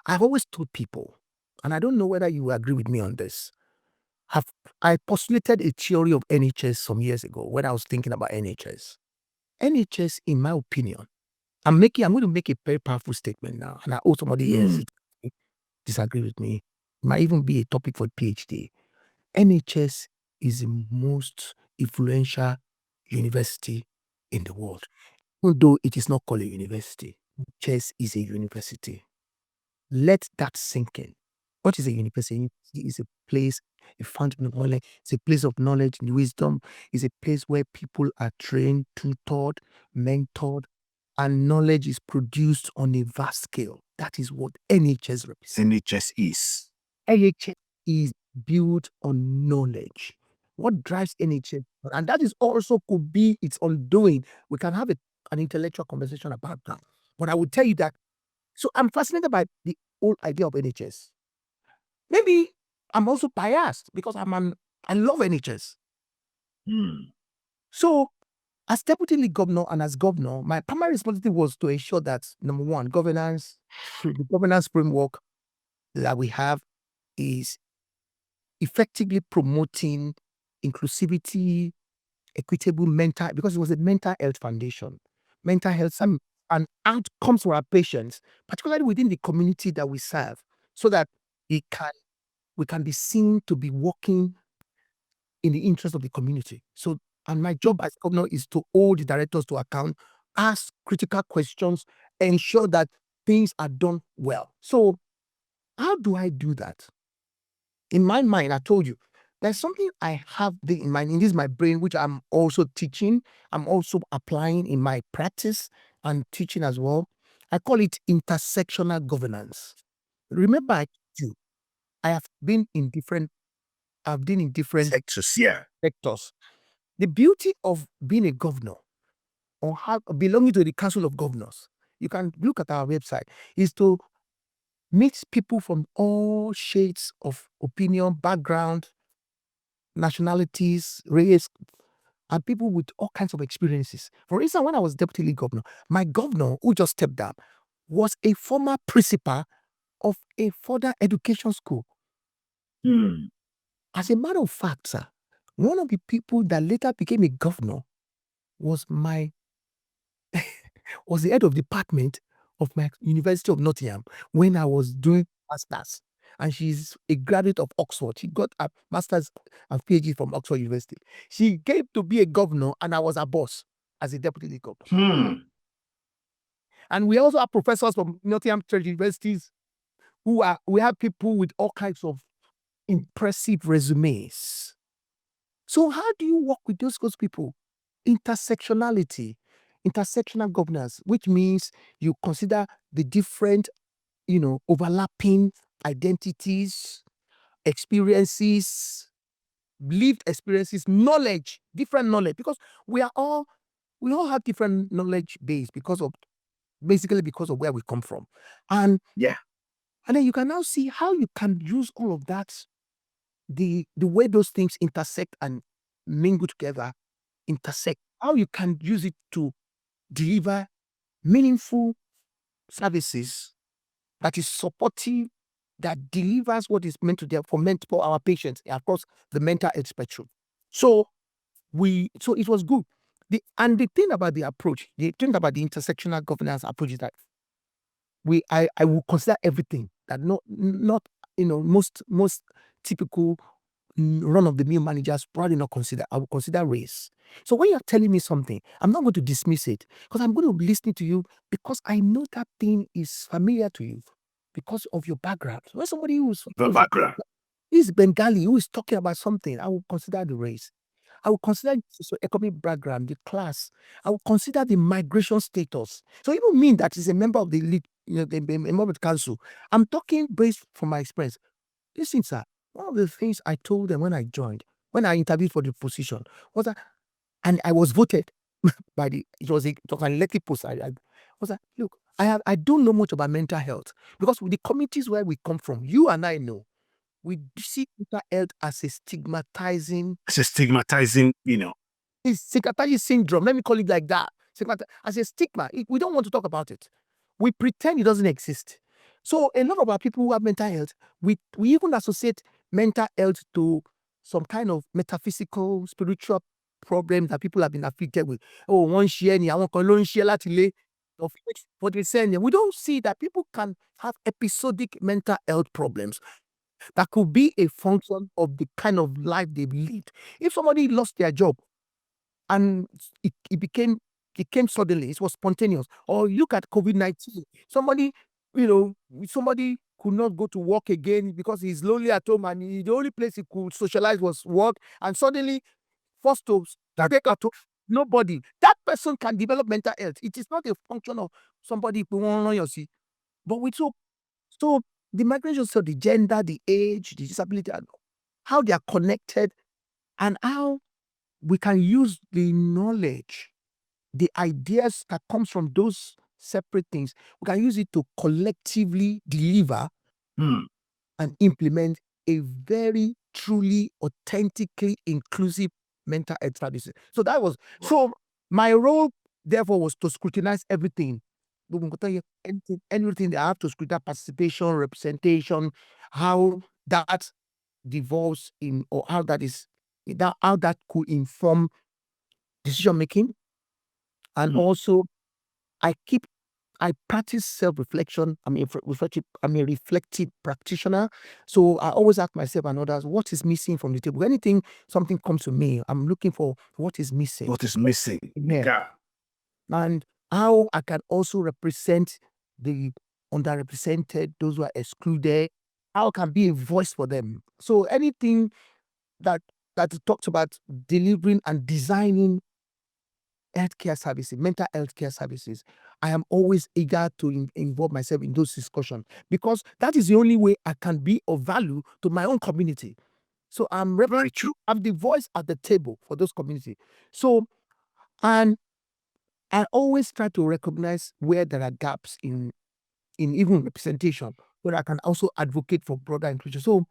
I've always told people, and I don't know whether you agree with me on this, I postulated a theory of NHS some years ago when I was thinking about NHS. NHS, in my opinion, I'm going to make a very powerful statement now, and I hope somebody else disagree with me. It might even be a topic for PhD. NHS is the most influential university in the world. Even though it is not called a university, NHS is a university. Let that sink in. What is a university? University is a place, a fountain of knowledge. It's a place of knowledge and wisdom. It's a place where people are trained, tutored, mentored, and knowledge is produced on a vast scale. That is what NHS represents. NHS is. NHS is built on knowledge. What drives NHS? And that is also could be its undoing. We can have an intellectual conversation about that. But I will tell you that. So I'm fascinated by the whole idea of NHS. Maybe I'm also biased because I love NHS. So as deputy lead governor and as governor, my primary responsibility was to ensure that, number one, governance, the governance framework that we have is effectively promoting inclusivity, equitable because it was a mental health foundation. Mental health and outcomes for our patients, particularly within the community that we serve, so that we can be seen to be working in the interest of the community. So, and my job as governor is to hold the directors to account, ask critical questions, ensure that things are done well. So, how do I do that? In my mind, I told you, there's something I have in mind, in this my brain, which I'm also teaching. I'm also applying in my practice and teaching as well. I call it intersectional governance. Remember, I told you, I've been in different Sectors, yeah. sectors. The beauty of being a governor or belonging to the Council of Governors, you can look at our website, is to meet people from all shades of opinion, background, nationalities, race, and people with all kinds of experiences. For instance, when I was deputy league governor, my governor, who just stepped down, was a former principal of a further education school. As a matter of fact, sir, one of the people that later became a governor was was the head of department of my University of Nottingham when I was doing masters. And she's a graduate of Oxford. She got a master's and PeeGee from Oxford University. She came to be a governor, and I was her boss as a deputy league governor. And we also have professors from Nottingham Trade Universities we have people with all kinds of impressive resumes. So how do you work with those people? Intersectional governance, which means you consider the different, overlapping identities, experiences, lived experiences, knowledge, different knowledge, because we all have different knowledge base because of where we come from. And then you can now see how you can use all of that, the way those things intersect and mingle together, how you can use it to deliver meaningful services that is supportive, that delivers what is meant for our patients across the mental health spectrum. So it was good. And the thing about the approach, the thing about the intersectional governance approach is that I will consider everything that not most typical run-of-the-mill managers probably not consider. I will consider race. So when you're telling me something, I'm not going to dismiss it, because I'm going to be listening to you, because I know that thing is familiar to you because of your background. When somebody is Bengali who is talking about something, I will consider the race. I will consider the economic background, the class. I will consider the migration status. So even me that is a member of the league, a member of the council, I'm talking based from my experience. Listen, sir, one of the things I told them when I joined, when I interviewed for the position, was that, and I was voted it was an elected post. Was that, look, I don't know much about mental health, because with the communities where we come from, you and I know, we see mental health as a stigmatizing, It's stigmatizing syndrome. Let me call it like that. As a stigma. We don't want to talk about it. We pretend it doesn't exist. So a lot of our people who have mental health, we even associate mental health to some kind of metaphysical, spiritual problem that people have been afflicted with. Oh, one share ni àwọn kan ló ń ṣe láti ilé. Of which 40%, we don't see that people can have episodic mental health problems that could be a function of the kind of life they've lived. If somebody lost their job and it came suddenly, it was spontaneous. Or look at COVID-19. Somebody could not go to work again because he's lonely at home, and the only place he could socialize was work, and suddenly forced to take out to nobody. That person can develop mental health. It is not a function of somebody but so the migration, so the gender, the age, the disability, and how they are connected, and how we can use the knowledge, the ideas that comes from those separate things, we can use it to collectively deliver and implement a very truly, authentically inclusive mental health services. So that was my role, therefore, was to scrutinize everything. Anything that I have to scrutinize: participation, representation, how that devolves in, or how that could inform decision making. And also, I keep I practice self-reflection. I'm a reflective practitioner. So I always ask myself and others, what is missing from the table? Something comes to me, I'm looking for what is missing. What is missing? Yeah. Gap. And how I can also represent the underrepresented, those who are excluded, how I can be a voice for them. So anything that talks about delivering and designing healthcare services, mental health care services, I am always eager to involve myself in those discussions, because that is the only way I can be of value to my own community. So Very true. I'm the voice at the table for those community. So, and I always try to recognize where there are gaps in even representation, where I can also advocate for broader inclusion.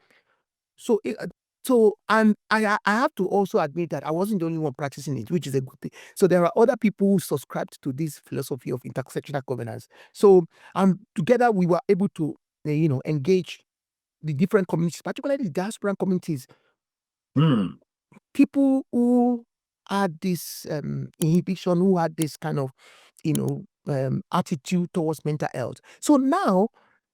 And I have to also admit that I wasn't the only one practicing it, which is a good thing. So there are other people who subscribed to this philosophy of intersectional governance. So together we were able to engage the different communities, particularly the diaspora communities, people who had this inhibition, who had this kind of attitude towards mental health. So now,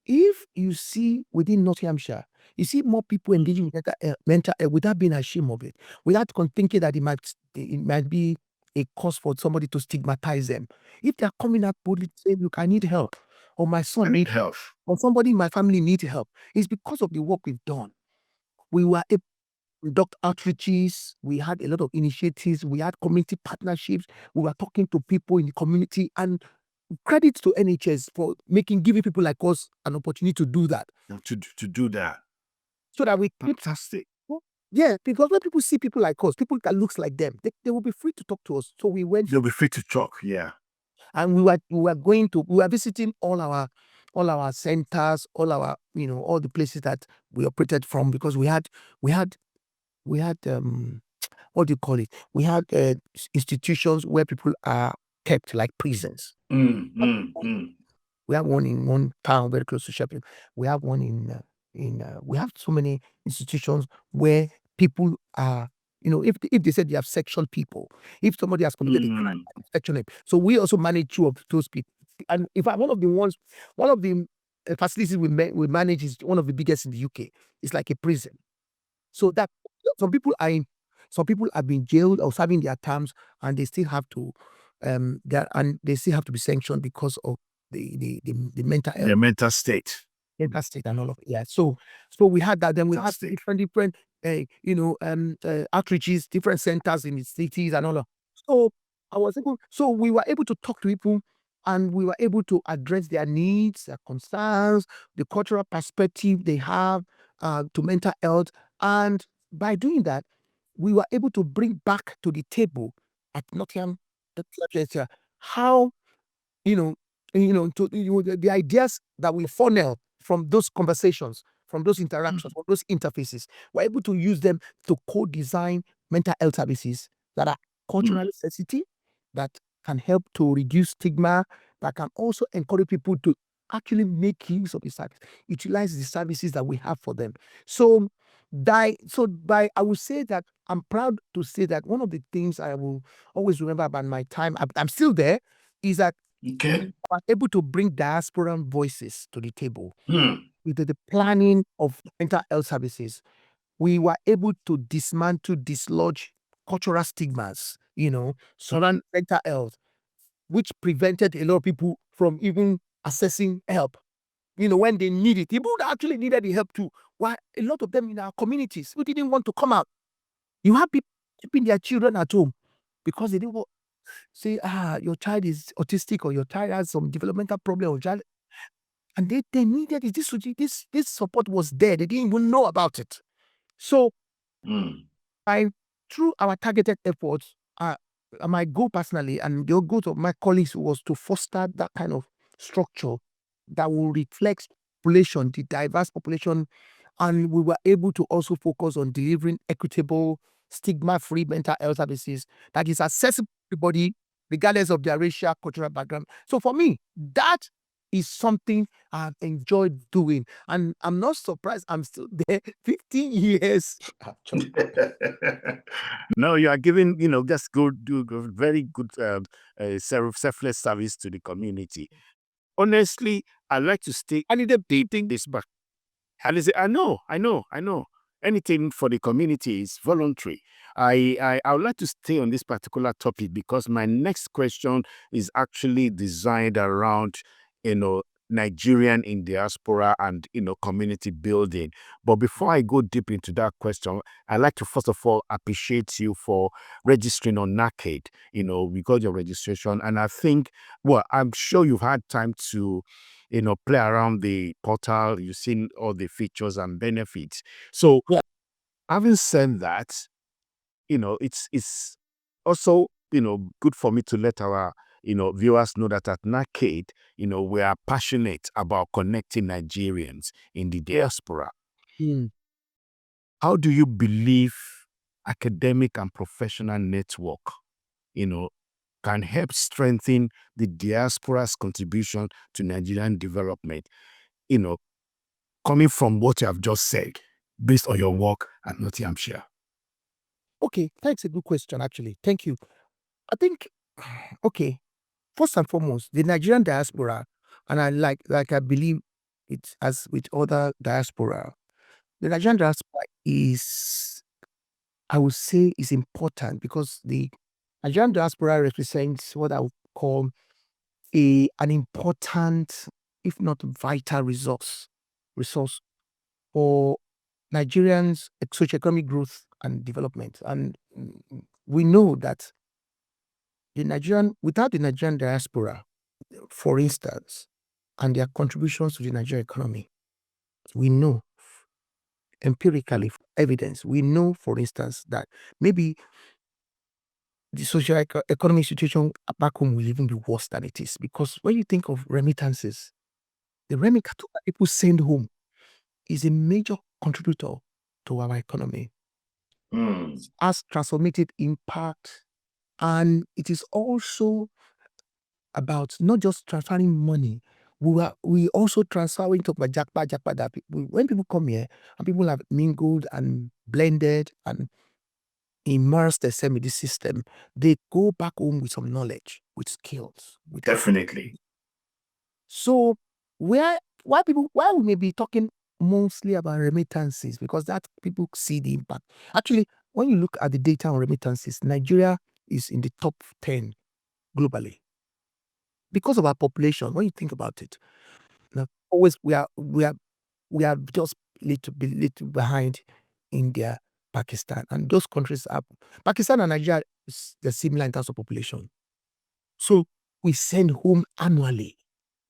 if you see within Nottinghamshire, you see more people engaging with mental health without being ashamed of it, without thinking that it might be a cause for somebody to stigmatize them. If they are coming out boldly to say, "Look, I need help," or "My son needs help," or "Somebody in my family needs help," it's because of the work we've done. We were able to conduct outreaches, we had a lot of initiatives, we had community partnerships, we were talking to people in the community, and credit to NHS for giving people like us an opportunity to do that. To do that. So that we keep. Fantastic. Yeah, because when people see people like us, people that looks like them, they will be free to talk to us. So we went, They'll be free to talk. Yeah. and we were visiting all our centers, all the places that we operated from, because we had what do you call it? We had institutions where people are kept, like prisons. We have one in one town very close to Sheffield. We have one we have so many institutions where people are, if they said they have sectioned people, if somebody has committed a crime, section them. So we also manage 2 of those people. And in fact, one of the facilities we manage is one of the biggest in the UK. It's like a prison. So that some people have been jailed or serving their terms, and they still have to be sanctioned because of the mental health. Their mental state. Mental state and all of it. Yeah. So we had that. Then we had different outreaches, different centers in the cities and all of. So we were able to talk to people, and we were able to address their needs, their concerns, the cultural perspective they have to mental health. And by doing that, we were able to bring back to the table at Nottingham how the ideas that we funnel from those conversations, from those interactions, from those interfaces. We're able to use them to co-design mental health services that are culturally sensitive, that can help to reduce stigma, that can also encourage people to actually make use of the service, utilize the services that we have for them. So I would say that I'm proud to say that one of the things I will always remember about my time, I'm still there, is that we were able to bring diasporan voices to the table with the planning of mental health services. We were able to dislodge cultural stigmas, surrounding mental health, which prevented a lot of people from even accessing help. When they need it, people that actually needed the help too. Why a lot of them in our communities who didn't want to come out. You have people keeping their children at home because they didn't want say, your child is autistic, or your child has some developmental problem, or child, and they needed it. This support was there. They didn't even know about it. So through our targeted efforts, my goal personally and the goal of my colleagues was to foster that kind of structure that will reflect population, the diverse population, and we were able to also focus on delivering equitable, stigma-free mental health services that is accessible to everybody, regardless of their racial, cultural background. So for me, that is something I've enjoyed doing, and I'm not surprised I'm still there 15 years. No, you are giving, just very good selfless service to the community. honestly, I like to stay. I need a dating this back. And they say, I know. Anything for the community is voluntary. I would like to stay on this particular topic because my next question is actually designed around, Nigerian in diaspora and, community building. But before I go deep into that question, I'd like to first of all appreciate you for registering on NACAID. We got your registration, and I think, well, I'm sure you've had time to play around the portal. You've seen all the features and benefits. So, having said that, it's also, good for me to let our, viewers know that at NACAID, we are passionate about connecting Nigerians in the diaspora. How do you believe academic and professional network, can help strengthen the diaspora's contribution to Nigerian development? Coming from what you have just said, based on your work at Nottinghamshire. Okay, that's a good question, actually. Thank you. I think, okay, first and foremost, the Nigerian diaspora, and I believe it as with other diaspora, the Nigerian diaspora is, I would say, is important because the Nigerian diaspora represents what I would call an important, if not vital resource for Nigerians' socioeconomic growth and development. And we know that without the Nigerian diaspora, for instance, and their contributions to the Nigerian economy, we know empirically, evidence, we know, for instance, that maybe the socio-economic situation back home will even be worse than it is. Because when you think of remittances, the remittance that people send home is a major contributor to our economy. Has transformative impact, and it is also about not just transferring money. We also transferring to Jakpa that when people come here and people have mingled and blended and immersed themselves in this system, they go back home with some knowledge, with skills. Definitely. So why we may be talking mostly about remittances, because that people see the impact. Actually, when you look at the data on remittances, Nigeria is in the top 10 globally because of our population. When you think about it, now always we are just little behind India, Pakistan, and those countries are Pakistan and Nigeria they're similar in terms of population. So we send home annually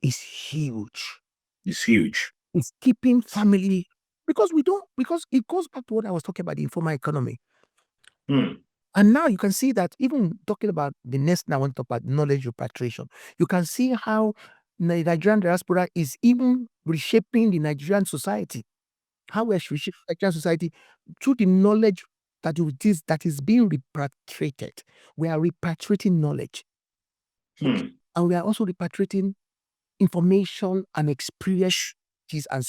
is huge. It's huge. It's keeping family because it goes back to what I was talking about, the informal economy. And now you can see that even talking about the next now I want to talk about knowledge repatriation, you can see how the Nigerian diaspora is even reshaping the Nigerian society. How we're reshaping Nigerian society through the knowledge that is being repatriated. We are repatriating knowledge. And we are also repatriating information and experiences and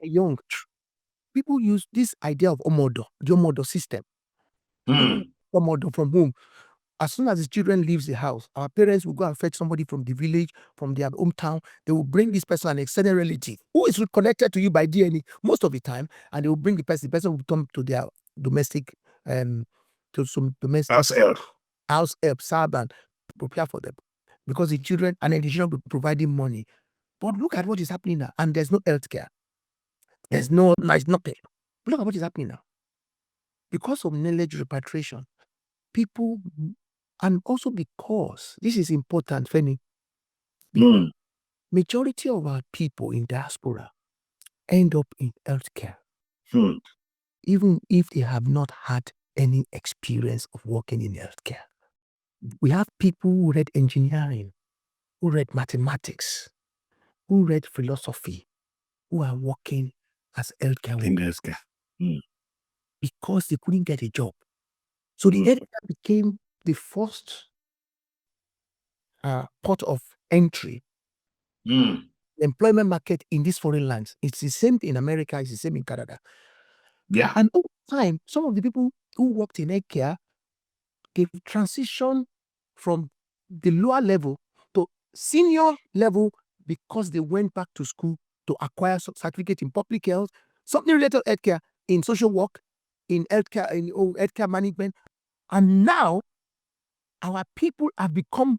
young. People use this idea of the Omodo system. Omodo from whom? As soon as the children leaves the house, our parents will go and fetch somebody from the village, from their hometown. They will bring this person, an extended relative, who is connected to you by DNA most of the time, and they will bring the person. The person will come to their domestic, to some domestic house help, serve and prepare for them. Because the children, and then the children will be providing money. But look at what is happening now, and there's no healthcare. There's nothing. Look at what is happening now. Because of knowledge repatriation, people, and also because this is important, Feni, majority of our people in diaspora end up in healthcare, even if they have not had any experience of working in healthcare. We have people who read engineering, who read mathematics, who read philosophy, who are working as healthcare workers because they couldn't get a job. So the healthcare became the first port of entry. The employment market in these foreign lands. It's the same in America, it's the same in Canada. Yeah. And over time, some of the people who worked in healthcare, they've transitioned from the lower level to senior level because they went back to school to acquire certificate in public health, something related to healthcare, in social work, in healthcare management. And now our people have become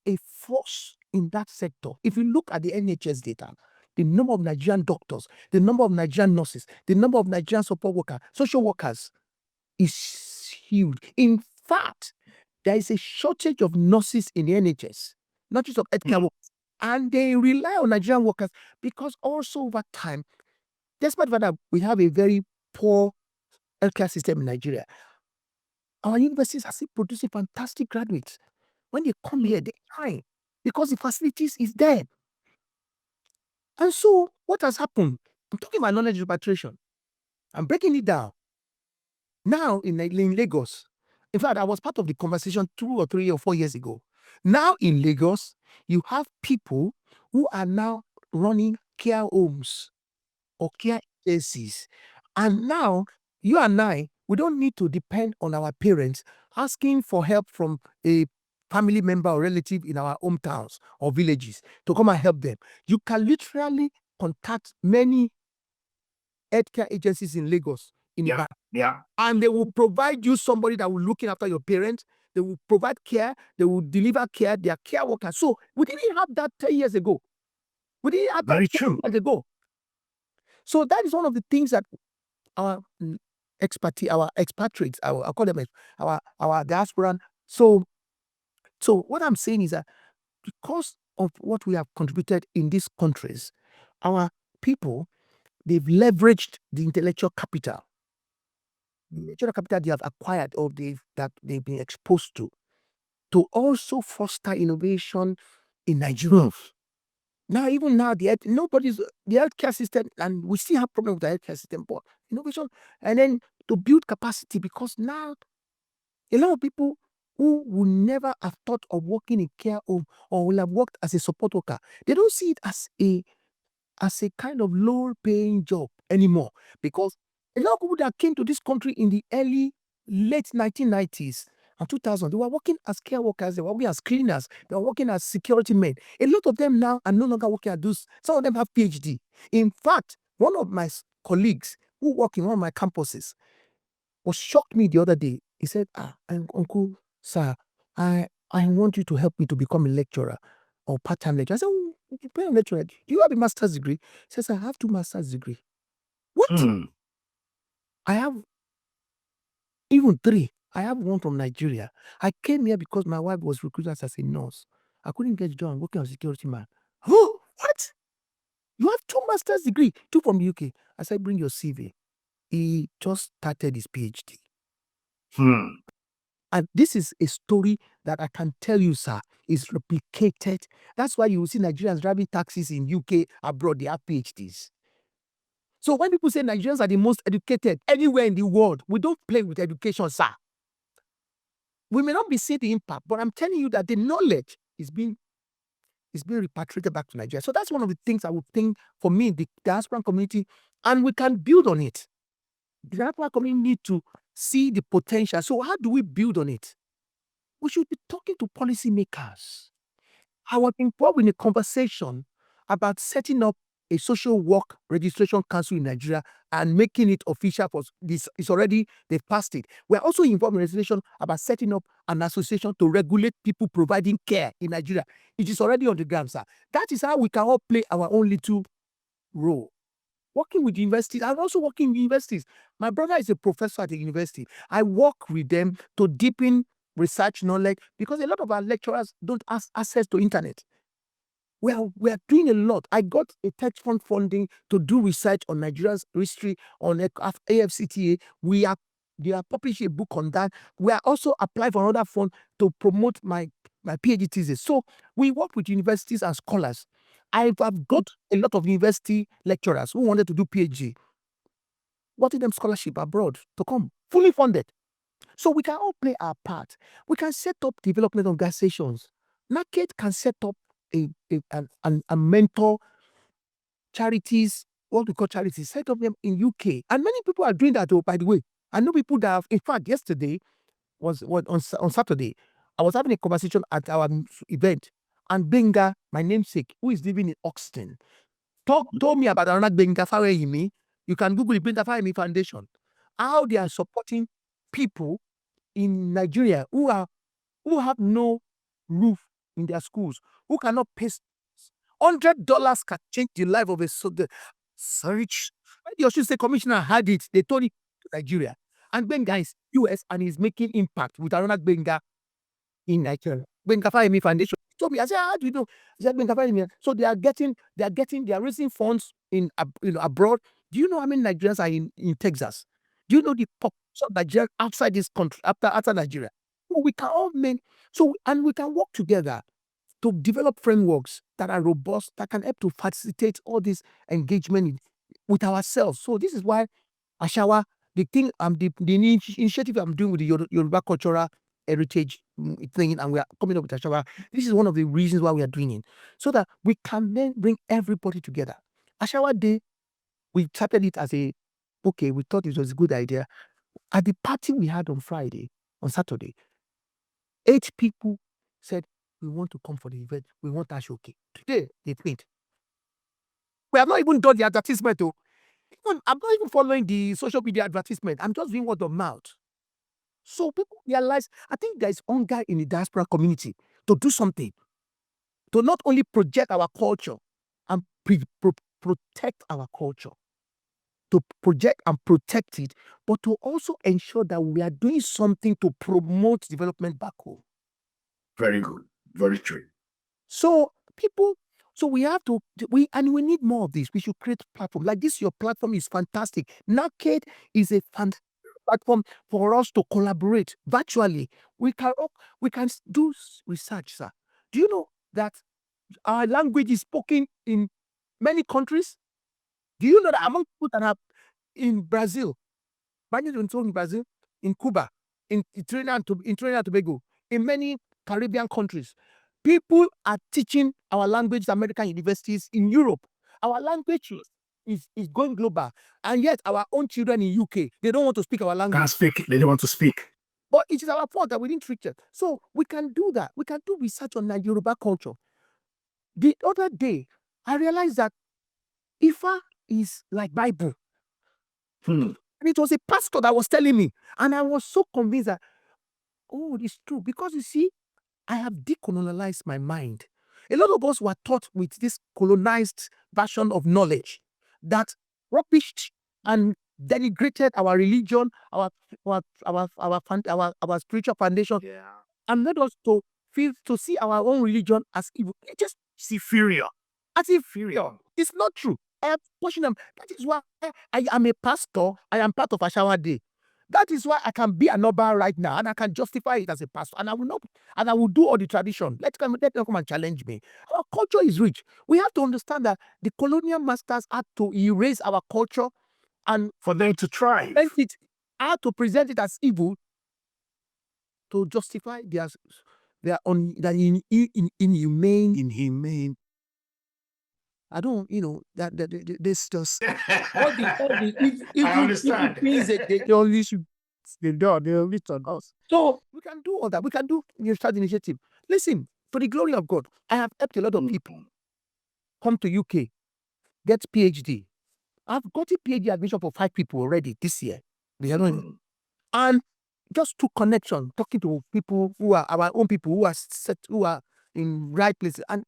a force in that sector. If you look at the NHS data, the number of Nigerian doctors, the number of Nigerian nurses, the number of Nigerian support workers, social workers is huge. In fact, there is a shortage of nurses in the NHS, not just of healthcare workers. And they rely on Nigerian workers because also over time, despite the fact that we have a very poor healthcare system in Nigeria, our universities are still producing fantastic graduates. When they come here, they shine because the facilities is there. And so, what has happened? I'm talking about knowledge repatriation. I'm breaking it down. Now in Lagos, in fact, I was part of the conversation 2 or 3 or 4 years ago. Now in Lagos, you have people who are now running care homes or care agencies. And now, you and I, we don't need to depend on our parents asking for help from a family member or relative in our hometowns or villages to come and help them. You can literally contact many healthcare agencies in Lagos, in Ibadan, and they will provide you somebody that will look after your parents. They will provide care. They will deliver care. They are care workers. So we didn't have that 10 years ago. We didn't have that Very 10 true. years ago. So that is one of the things that our expatriates, I call them our diaspora. So what I'm saying is that because of what we have contributed in these countries, our people, they've leveraged the intellectual capital they have acquired or that they've been exposed to also foster innovation in Nigeria. Now, even now, the healthcare system, and we still have problems with the healthcare system, but innovation, and then to build capacity, because now a lot of people who would never have thought of working in care home or will have worked as a support worker, they don't see it as a kind of low-paying job anymore, because a lot of people that came to this country in the late 1990s and 2000, they were working as care workers, they were working as cleaners, they were working as security men. A lot of them now are no longer working at those. Some of them have PhD. In fact, one of my colleagues who work in one of my campuses was shocked me the other day. He said, Uncle, sir, I want you to help me to become a lecturer or part-time lecturer. I said, oh, you're a lecturer. Do you have a master's degree? He says, I have 2 master's degree. What? I have even 3. I have one from Nigeria. I came here because my wife was recruited as a nurse. I couldn't get a job. I'm working as a security man. Oh, what? You have 2 master's degree, 2 from the UK. I said, bring your CV. He just started his PhD. And this is a story that I can tell you, sir, is replicated. That's why you will see Nigerians driving taxis in UK, abroad, they have PhDs. So when people say Nigerians are the most educated anywhere in the world, we don't play with education, sir. We may not be seeing the impact, but I'm telling you that the knowledge is being repatriated back to Nigeria. So that's one of the things I would think for me, the diaspora community, and we can build on it. The diaspora community need to see the potential. So how do we build on it? We should be talking to policymakers. I was involved in a conversation about setting up a social work registration council in Nigeria and making it official for this. It's already, they've passed it. We're also involved in a legislation about setting up an association to regulate people providing care in Nigeria. It is already on the ground, sir. That is how we can all play our own little role. Working with universities, I'm also working with universities. My brother is a professor at the university. I work with them to deepen research knowledge because a lot of our lecturers don't have access to internet. We are doing a lot. I got a tech fund funding to do research on Nigeria's history on AFCTA. They are publishing a book on that. We are also applying for another fund to promote my PhD thesis. So we work with universities and scholars. I've got a lot of university lecturers who wanted to do PhD, wanting them scholarship abroad to come, fully funded. So we can all play our part. We can set up development organizations. Market can set up a mentor charities, what we call charities, set up them in UK. And many people are doing that, by the way. I know people that have, in fact, yesterday on Saturday, I was having a conversation at our event. And Gbenga, my namesake, who is living in Oxton, told me about another Gbenga FHEA. You can Google the Gbenga FHEA Foundation, how they are supporting people in Nigeria who have no roof in their schools, who cannot pay. $100 can change the life of a search. When the Osun State Commissioner had it, they told it to Nigeria. And Gbenga is US and is making impact with another Gbenga in Nigeria. Gbenga FHEA Foundation told me, I said, how do you know? I said, Gbenga FHEA. So they are raising funds in abroad. Do you know how many Nigerians are in Texas? Do you know the population of Nigeria outside this country, after Nigeria? So we can all and we can work together to develop frameworks that are robust, that can help to facilitate all this engagement with ourselves. So this is why Ashawa, the initiative I'm doing with the Yoruba cultural heritage thing, and we are coming up with Ashawa. This is one of the reasons why we are doing it, so that we can then bring everybody together. Ashawa Day, we started it as we thought it was a good idea. At the party we had on Saturday, 8 people said, we want to come for the event. We want Ashoke. Today, they paid. We have not even done the advertisement. I'm not even following the social media advertisement. I'm just doing word of mouth. So people realize, I think there is hunger in the diaspora community to do something, to not only project our culture and protect our culture, to project and protect it, but to also ensure that we are doing something to promote development back home. Very good. Very true. So we have to, we need more of this. We should create platform like this. Your platform is fantastic. Naked is a fantastic platform for us to collaborate virtually. We can do research, sir. Do you know that our language is spoken in many countries? Do you know that among people that have in Brazil, in Brazil, in Cuba, in Trinidad and Tobago, in many Caribbean countries, people are teaching our language at American universities in Europe. Our language is going global, and yet our own children in UK, they don't want to speak our language. Can't speak. They don't want to speak. But it is our fault that we didn't treat it. So we can do that. We can do research on Yoruba culture. The other day, I realized that Ifa is like Bible. And it was a pastor that was telling me, and I was so convinced that, it's true. Because you see, I have decolonialized my mind. A lot of us were taught with this colonized version of knowledge that rubbished and denigrated our religion, our spiritual foundation, and led us to see our own religion as evil. It just inferior. As inferior. It's not true. I am pushing them. That is why I am a pastor. I am part of Ashawa Day. That is why I can be an Oba right now, and I can justify it as a pastor, and I will not, and I will do all the tradition. Let them come and challenge me. Our culture is rich. We have to understand that the colonial masters had to erase our culture, and for them to try, had to present it as evil to justify their inhumane. I don't, that this just all the evil things that they always on us. So we can do all that. We can do start initiative. Listen, for the glory of God, I have helped a lot of people come to UK, get PhD. I've got a PhD admission for 5 people already this year. And just to connection, talking to people who are our own people who are in right places, and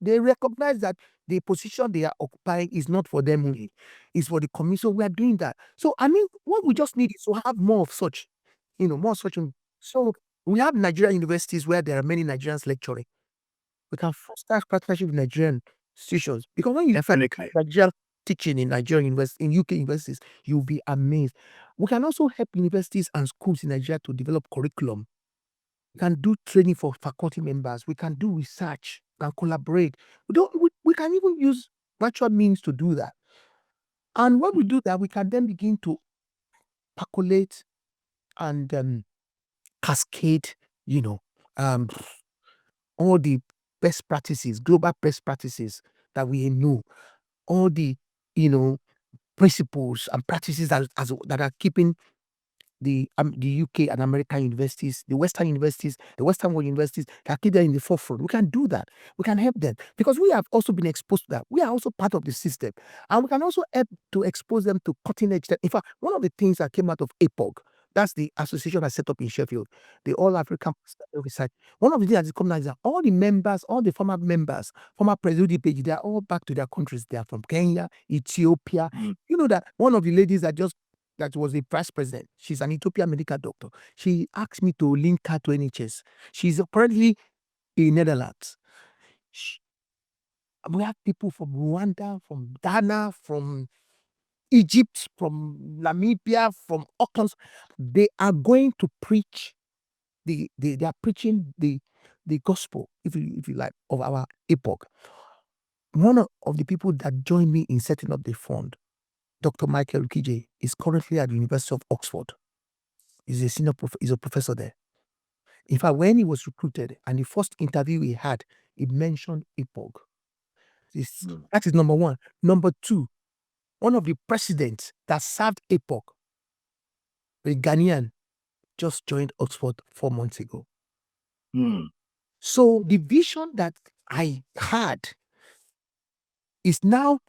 they recognize that the position they are occupying is not for them only, it's for the community. So we are doing that. So I mean, what we just need is to have more of such, more such. So we have Nigerian universities where there are many Nigerians lecturing. We can start partnership with Nigerian institutions, because when you find Nigerian teaching in Nigerian in UK universities, you'll be amazed. We can also help universities and schools in Nigeria to develop curriculum. We can do training for faculty members. We can do research. We can collaborate. We can even use virtual means to do that. And when we do that, we can then begin to percolate and cascade, all the best practices, global best practices that we know, all the, principles and practices that are keeping the UK and American universities, the Western universities, the Western world universities that keep them in the forefront. We can do that. We can help them because we have also been exposed to that. We are also part of the system, and we can also help to expose them to cutting edge. In fact, one of the things that came out of APOG, that's the association I set up in Sheffield, the All African Research. One of the things that is coming out is that all the members, all the former members, former president PeeGee, they are all back to their countries. They are from Kenya, Ethiopia. You know that one of the ladies that was the vice president, she's an Ethiopian medical doctor. She asked me to link her to NHS. She's currently in Netherlands. We have people from Rwanda, from Ghana, from Egypt, from Namibia, from Auckland. They are going to preach they are preaching the gospel, if you like, of our epoch. One of the people that joined me in setting up the fund, Dr. Michael PeeGee, is currently at the University of Oxford. He's a senior he's a professor there. In fact, when he was recruited and the first interview he had, he mentioned epoch. That is number one. Number two, one of the presidents that served epoch, a Ghanaian, just joined Oxford 4 months ago. So the vision that I had is now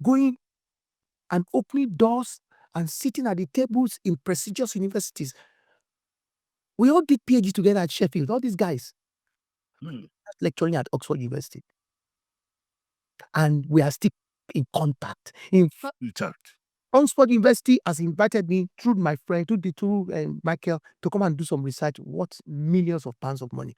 going and opening doors and sitting at the tables in prestigious universities. We all did PhD together at Sheffield, all these guys lecturing at Oxford University. And we are still in contact. In fact, Oxford University has invited me through my friend, through Michael, to come and do some research worth millions of pounds of money.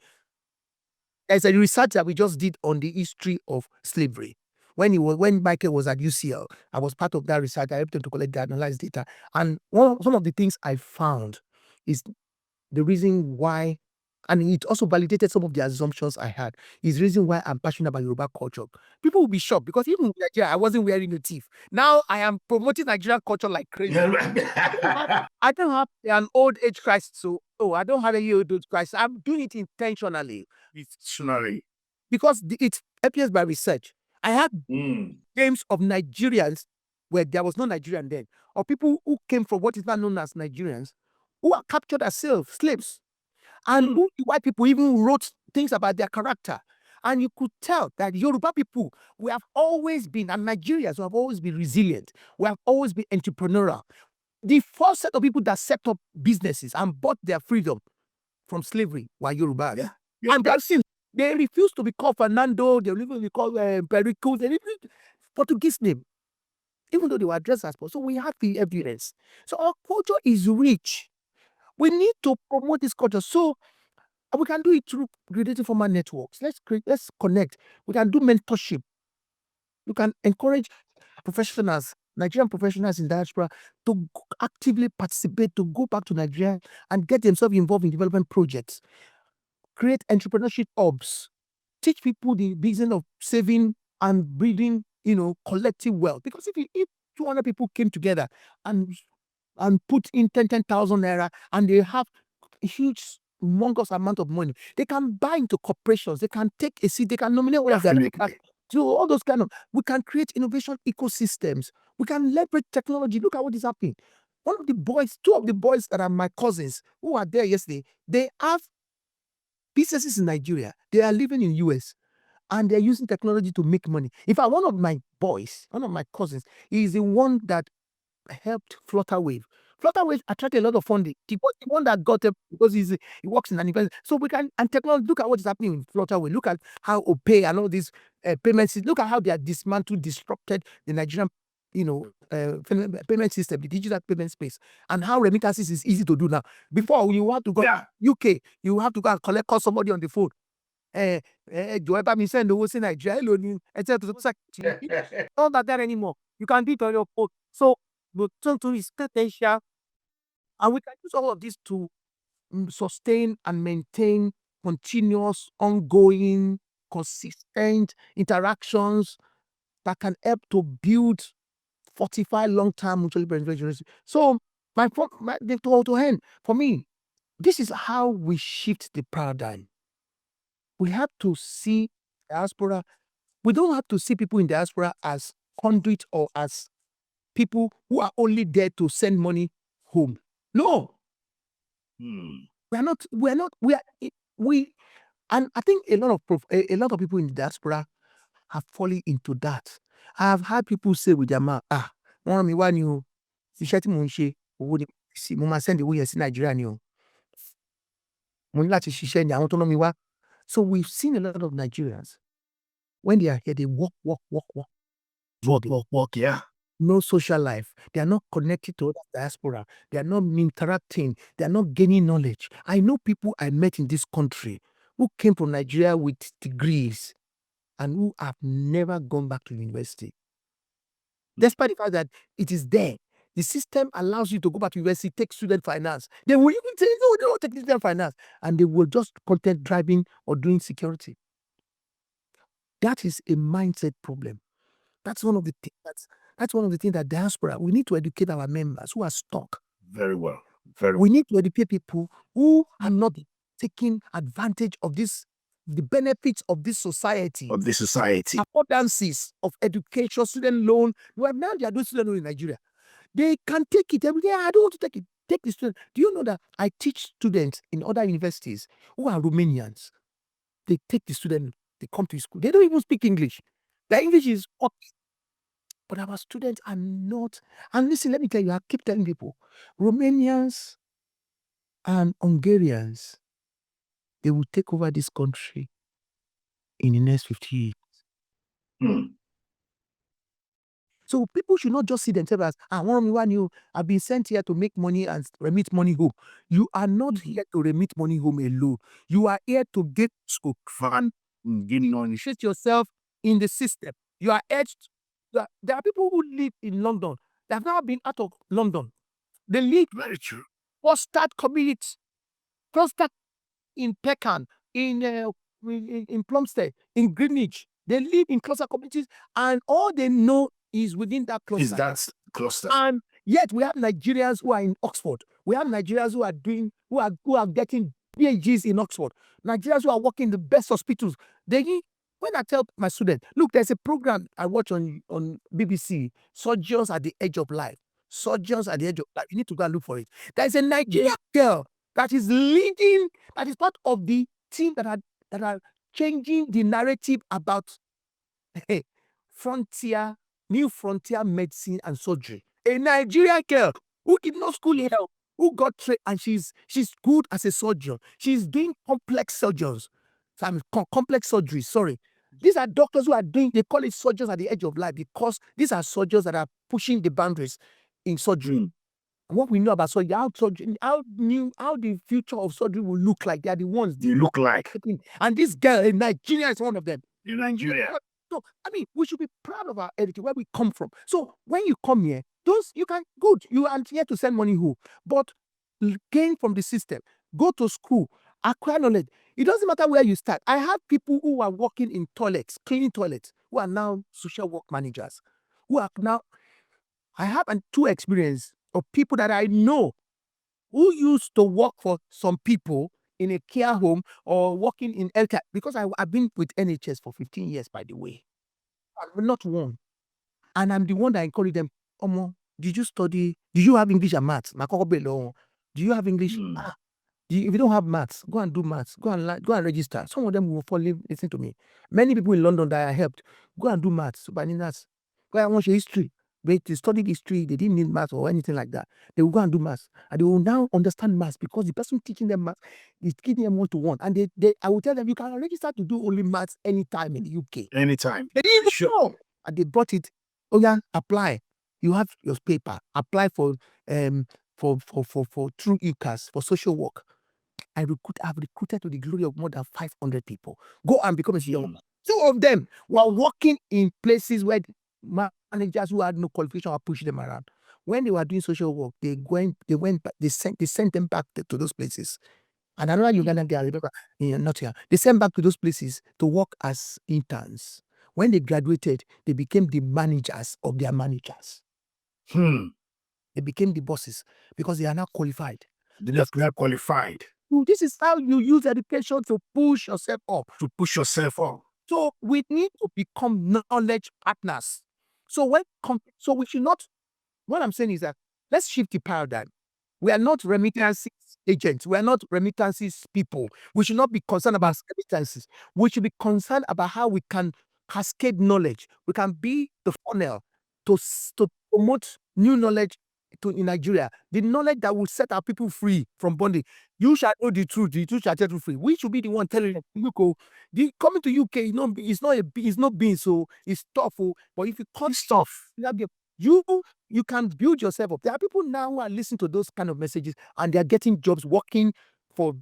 There's a research that we just did on the history of slavery. When Michael was at UCL, I was part of that research. I helped him to collect the analyzed data. And some of the things I found is the reason why, and it also validated some of the assumptions I had, is the reason why I'm passionate about Yoruba culture. People will be shocked because even in Nigeria, I wasn't wearing a teeth. Now I am promoting Nigerian culture like crazy. I don't have an old age crisis, so I don't have any old age crisis. I'm doing it intentionally. Because it appears by research. I had names of Nigerians where there was no Nigerian then, or people who came from what is now known as Nigerians, who are captured as slaves, and who the white people even wrote things about their character. And you could tell that Yoruba people, we have always been, and Nigerians, we have always been resilient. We have always been entrepreneurial. The first set of people that set up businesses and bought their freedom from slavery were Yoruba. And they have seen, they refuse to be called Fernando, they refuse to be called Perico, they refuse Portuguese name, even though they were addressed as well. So we have the evidence. So our culture is rich. We need to promote this culture. So we can do it through creating formal networks. Let's connect. We can do mentorship. You can encourage professionals, Nigerian professionals in diaspora, to actively participate, to go back to Nigeria and get themselves involved in development projects. Create entrepreneurship hubs. Teach people the business of saving and building, collective wealth. Because if 200 people came together and put in 10,000 naira and they have a huge, humongous amount of money, they can buy into corporations, they can take a seat, they can nominate one of their. So all those we can create innovation ecosystems. We can leverage technology. Look at what is happening. Two of the boys that are my cousins who were there yesterday, they have businesses in Nigeria. They are living in US and they're using technology to make money. In fact, one of my cousins, is the one that helped Flutterwave. Flutterwave attracted a lot of funding. The one that got it because he works in an investment. So we can, and technology, look at what is happening in Flutterwave. Look at how OPay and all these payments, look at how they are disrupted the Nigerian, payment system, the digital payment space, and how remittances is easy to do now. Before, you have to go UK, you have to go and call somebody on the phone. Do I me send the Nigeria, not that there anymore. You can do it on your phone. So we turn to its potential, and we can use all of this to sustain and maintain continuous, ongoing, consistent interactions that can help to build, fortify long-term mutually beneficial relations. So to end, for me, this is how we shift the paradigm. We have to see diaspora. We don't have to see people in diaspora as conduit or as people who are only there to send money home. No, Hmm. and I think a lot of people in the diaspora have fallen into that. I have had people say with their mouth, wọ́n rán mi wá ni o, iṣẹ́ tí mò ń ṣe, owó ni mo máa send owó yẹn sí Nàìjíríà ni o. Mo ní láti ṣiṣẹ́ ni àwọn tó rán mi wá. So we've seen a lot of Nigerians, when they are here, they work. Yeah. No social life. They are not connected to other diaspora. They are not interacting. They are not gaining knowledge. I know people I met in this country who came from Nigeria with degrees and who have never gone back to university. Despite the fact that it is there. The system allows you to go back to university, take student finance. They will even say, no, they don't take student finance. And they will just content driving or doing security. That is a mindset problem. That's one of the things that diaspora, we need to educate our members who are stuck. Very well. We need to educate people who are not taking advantage of the benefits of this society. Affordances of education, student loan. Well, now they are doing student loan in Nigeria. They can take it every day. I don't want to take it. Take the student. Do you know that I teach students in other universities who are Romanians? They take the student, they come to school. They don't even speak English. Their English is up. But our students are not. And listen, let me tell you, I keep telling people, Romanians and Hungarians, they will take over this country in the next 50 years. So people should not just see themselves as, I've been sent here to make money and remit money home. You are not here to remit money home alone. You are here to get to fund, initiate yourself in the system. You are edged. There are people who live in London. They have never been out of London. They live Very true. Postard communities. Postard in Peckham, in Plumstead, in Greenwich. They live in cluster communities, and all they know is within that cluster. Is that cluster? And yet we have Nigerians who are in Oxford. We have Nigerians who are getting PeeGees in Oxford. Nigerians who are working in the best hospitals. When I tell my students, look, there's a program I watch on BBC, Surgeons at the Edge of Life. Surgeons at the Edge of Life. You need to go and look for it. There's a Nigerian girl that is leading, that is part of the team that are changing the narrative about new frontier medicine and surgery. A Nigerian girl who did not school here, who got trained, and she's good as a surgeon. She's doing complex surgeons. Complex surgery, sorry. These are doctors who are doing, they call it surgeons at the edge of life, because these are surgeons that are pushing the boundaries in surgery. What we know about surgery, how the future of surgery will look like. They are the ones. They look like. And this girl in Nigeria is one of them. In Nigeria. So, we should be proud of our heritage, where we come from. So, when you come here, you are here to send money home, but gain from the system. Go to school, acquire knowledge. It doesn't matter where you start. I have people who are working in toilets, cleaning toilets, who are now social work managers, I have two experience of people that I know who used to work for some people in a care home or working in healthcare, because I've been with NHS for 15 years, by the way. I'm not one. And I'm the one that encourage them, did you have English and maths? Do you have English? If you don't have maths, go and do maths. Go and register. Some of them will listen to me. Many people in London that I helped, go and do maths. Go and watch history. They studied history, they didn't need maths or anything like that. They will go and do maths. And they will now understand maths, because the person teaching them maths is teaching them one-to-one. And I will tell them, you can register to do only maths anytime in the UK. Anytime. They didn't know. And they brought it. Apply. You have your paper. Apply for through UCAS for social work. I've recruited to the glory of more than 500 people. Go and become a CEO. Two of them were working in places where managers who had no qualification were pushing them around. When they were doing social work, they sent them back to those places. And another Ugandan girl, Rebecca, not here. They sent back to those places to work as interns. When they graduated, they became the managers of their managers. They became the bosses because they are now qualified. They are qualified. This is how you use education to push yourself up. So we need to become knowledge partners. So we should not. What I'm saying is that let's shift the paradigm. We are not remittances agents. We are not remittances people. We should not be concerned about remittances. We should be concerned about how we can cascade knowledge. We can be the funnel to promote new knowledge in Nigeria. The knowledge that will set our people free from bondage. You shall know the truth shall set you free. We should be the one telling them, look, coming to UK, it's not being so, it's tough. But if you come stuff, you can build yourself up. There are people now who are listening to those kind of messages and they're getting jobs working for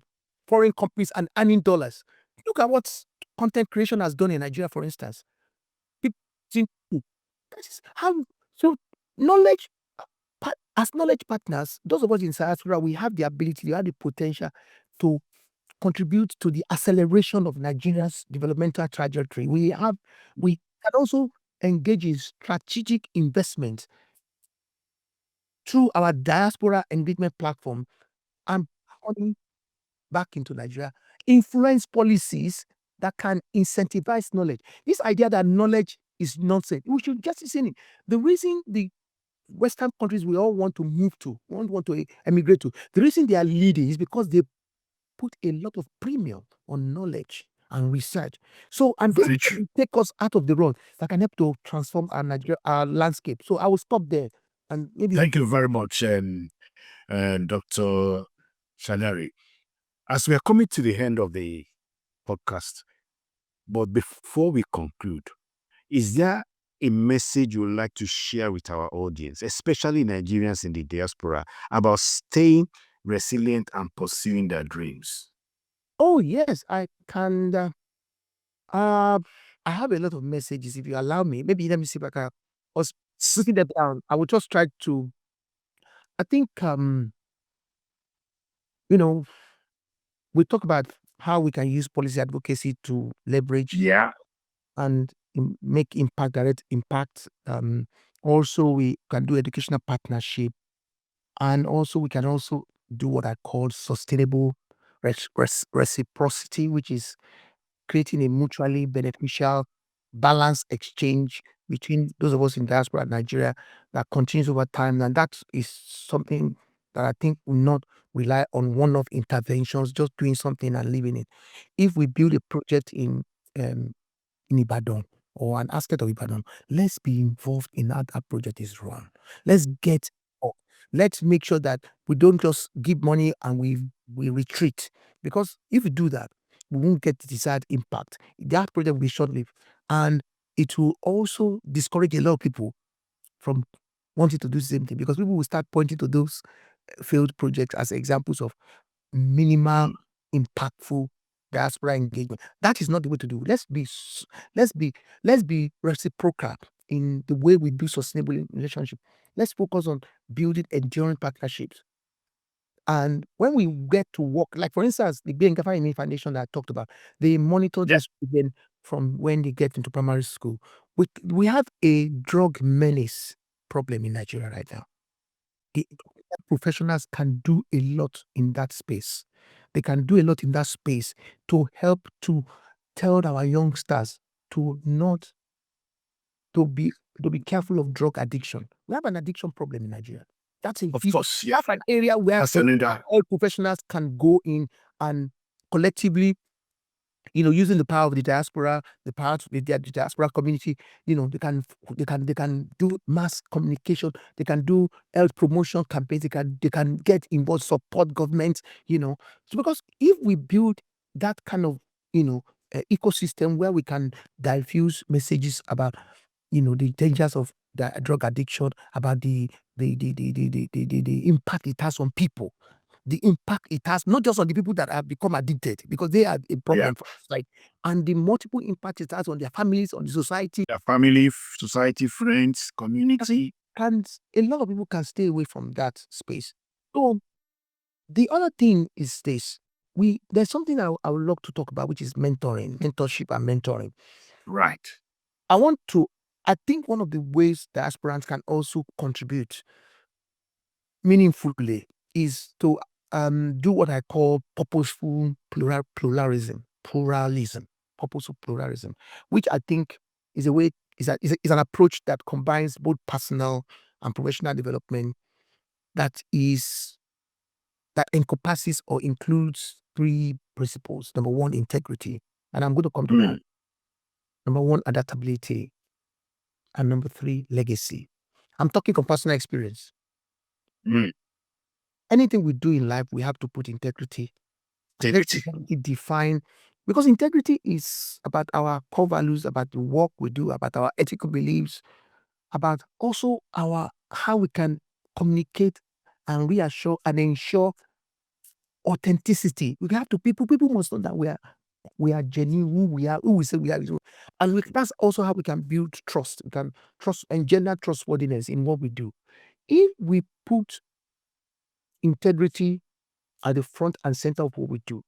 foreign companies and earning dollars. Look at what content creation has done in Nigeria, for instance. People, that is how, so knowledge, as knowledge partners, those of us in diaspora, we have the ability, we have the potential to contribute to the acceleration of Nigeria's developmental trajectory. We can also engage in strategic investment through our diaspora engagement platform and money back into Nigeria, influence policies that can incentivize knowledge. This idea that knowledge is nonsense, we should just see it. The reason the Western countries we all want to move to, want to emigrate to, the reason they are leading is because they put a lot of premium on knowledge and research. So, and this will take us out of the road that can help to transform our landscape. So I will stop there. And maybe Thank you very much, Dr. Shadare. As we are coming to the end of the podcast, but before we conclude, is there a message you would like to share with our audience, especially Nigerians in the diaspora, about staying resilient and pursuing their dreams? Oh, yes, I can. I have a lot of messages. If you allow me, maybe let me see if I can. I was putting them down. I will just try to. I think we talk about how we can use policy advocacy to leverage and make impact, direct impact. Also, we can do educational partnership, and also we can also do what I call sustainable reciprocity, which is creating a mutually beneficial, balanced exchange between those of us in diaspora and Nigeria that continues over time. And that is something that I think will not rely on one-off interventions, just doing something and leaving it. If we build a project in Ibadan or an aspect of Ibadan, let's be involved in how that project is run. Let's get up. Let's make sure that we don't just give money and we retreat. Because if we do that, we won't get the desired impact. That project will be short-lived. And it will also discourage a lot of people from wanting to do the same thing, because people will start pointing to those failed projects as examples of minimal, impactful diaspora engagement. That is not the way to do. Let's be reciprocal in the way we do sustainable relationship. Let's focus on building enduring partnerships. And when we get to work, like for instance, the Gbenga A Foundation that I talked about, they monitor this children from when they get into primary school. We have a drug menace problem in Nigeria right now. The professionals can do a lot in that space. They can do a lot in that space to help to tell our youngsters to be careful of drug addiction. We have an addiction problem in Nigeria. That's an area where all professionals can go in and collectively, using the power of the diaspora, the power of the diaspora community, they can do mass communication, they can do health promotion campaigns, they can get involved, support government, So because if we build that kind of ecosystem where we can diffuse messages about the dangers of the drug addiction, about the impact it has on people, the impact it has not just on the people that have become addicted, because they are a problem for us, right? And the multiple impact it has on their families, on the society. Their family, society, friends, community. And a lot of people can stay away from that space. So the other thing is this. There's something I would love to talk about, which is mentorship and mentoring. Right. I think one of the ways diasporans can also contribute meaningfully is to do what I call purposeful pluralism, purposeful pluralism, which I think is an approach that combines both personal and professional development that is that encompasses or includes 3 principles. Number 1, integrity. And I'm going to come to that. Number 1, adaptability. And number 3, legacy. I'm talking from personal experience. Anything we do in life, we have to put integrity. Integrity define, because integrity is about our core values, about the work we do, about our ethical beliefs, about also how we can communicate and reassure and ensure authenticity. We have to people must know that we are genuine, who we say we are. And that's also how we can build trust. We can trust and engender trustworthiness in what we do. If we put integrity at the front and center of what we do,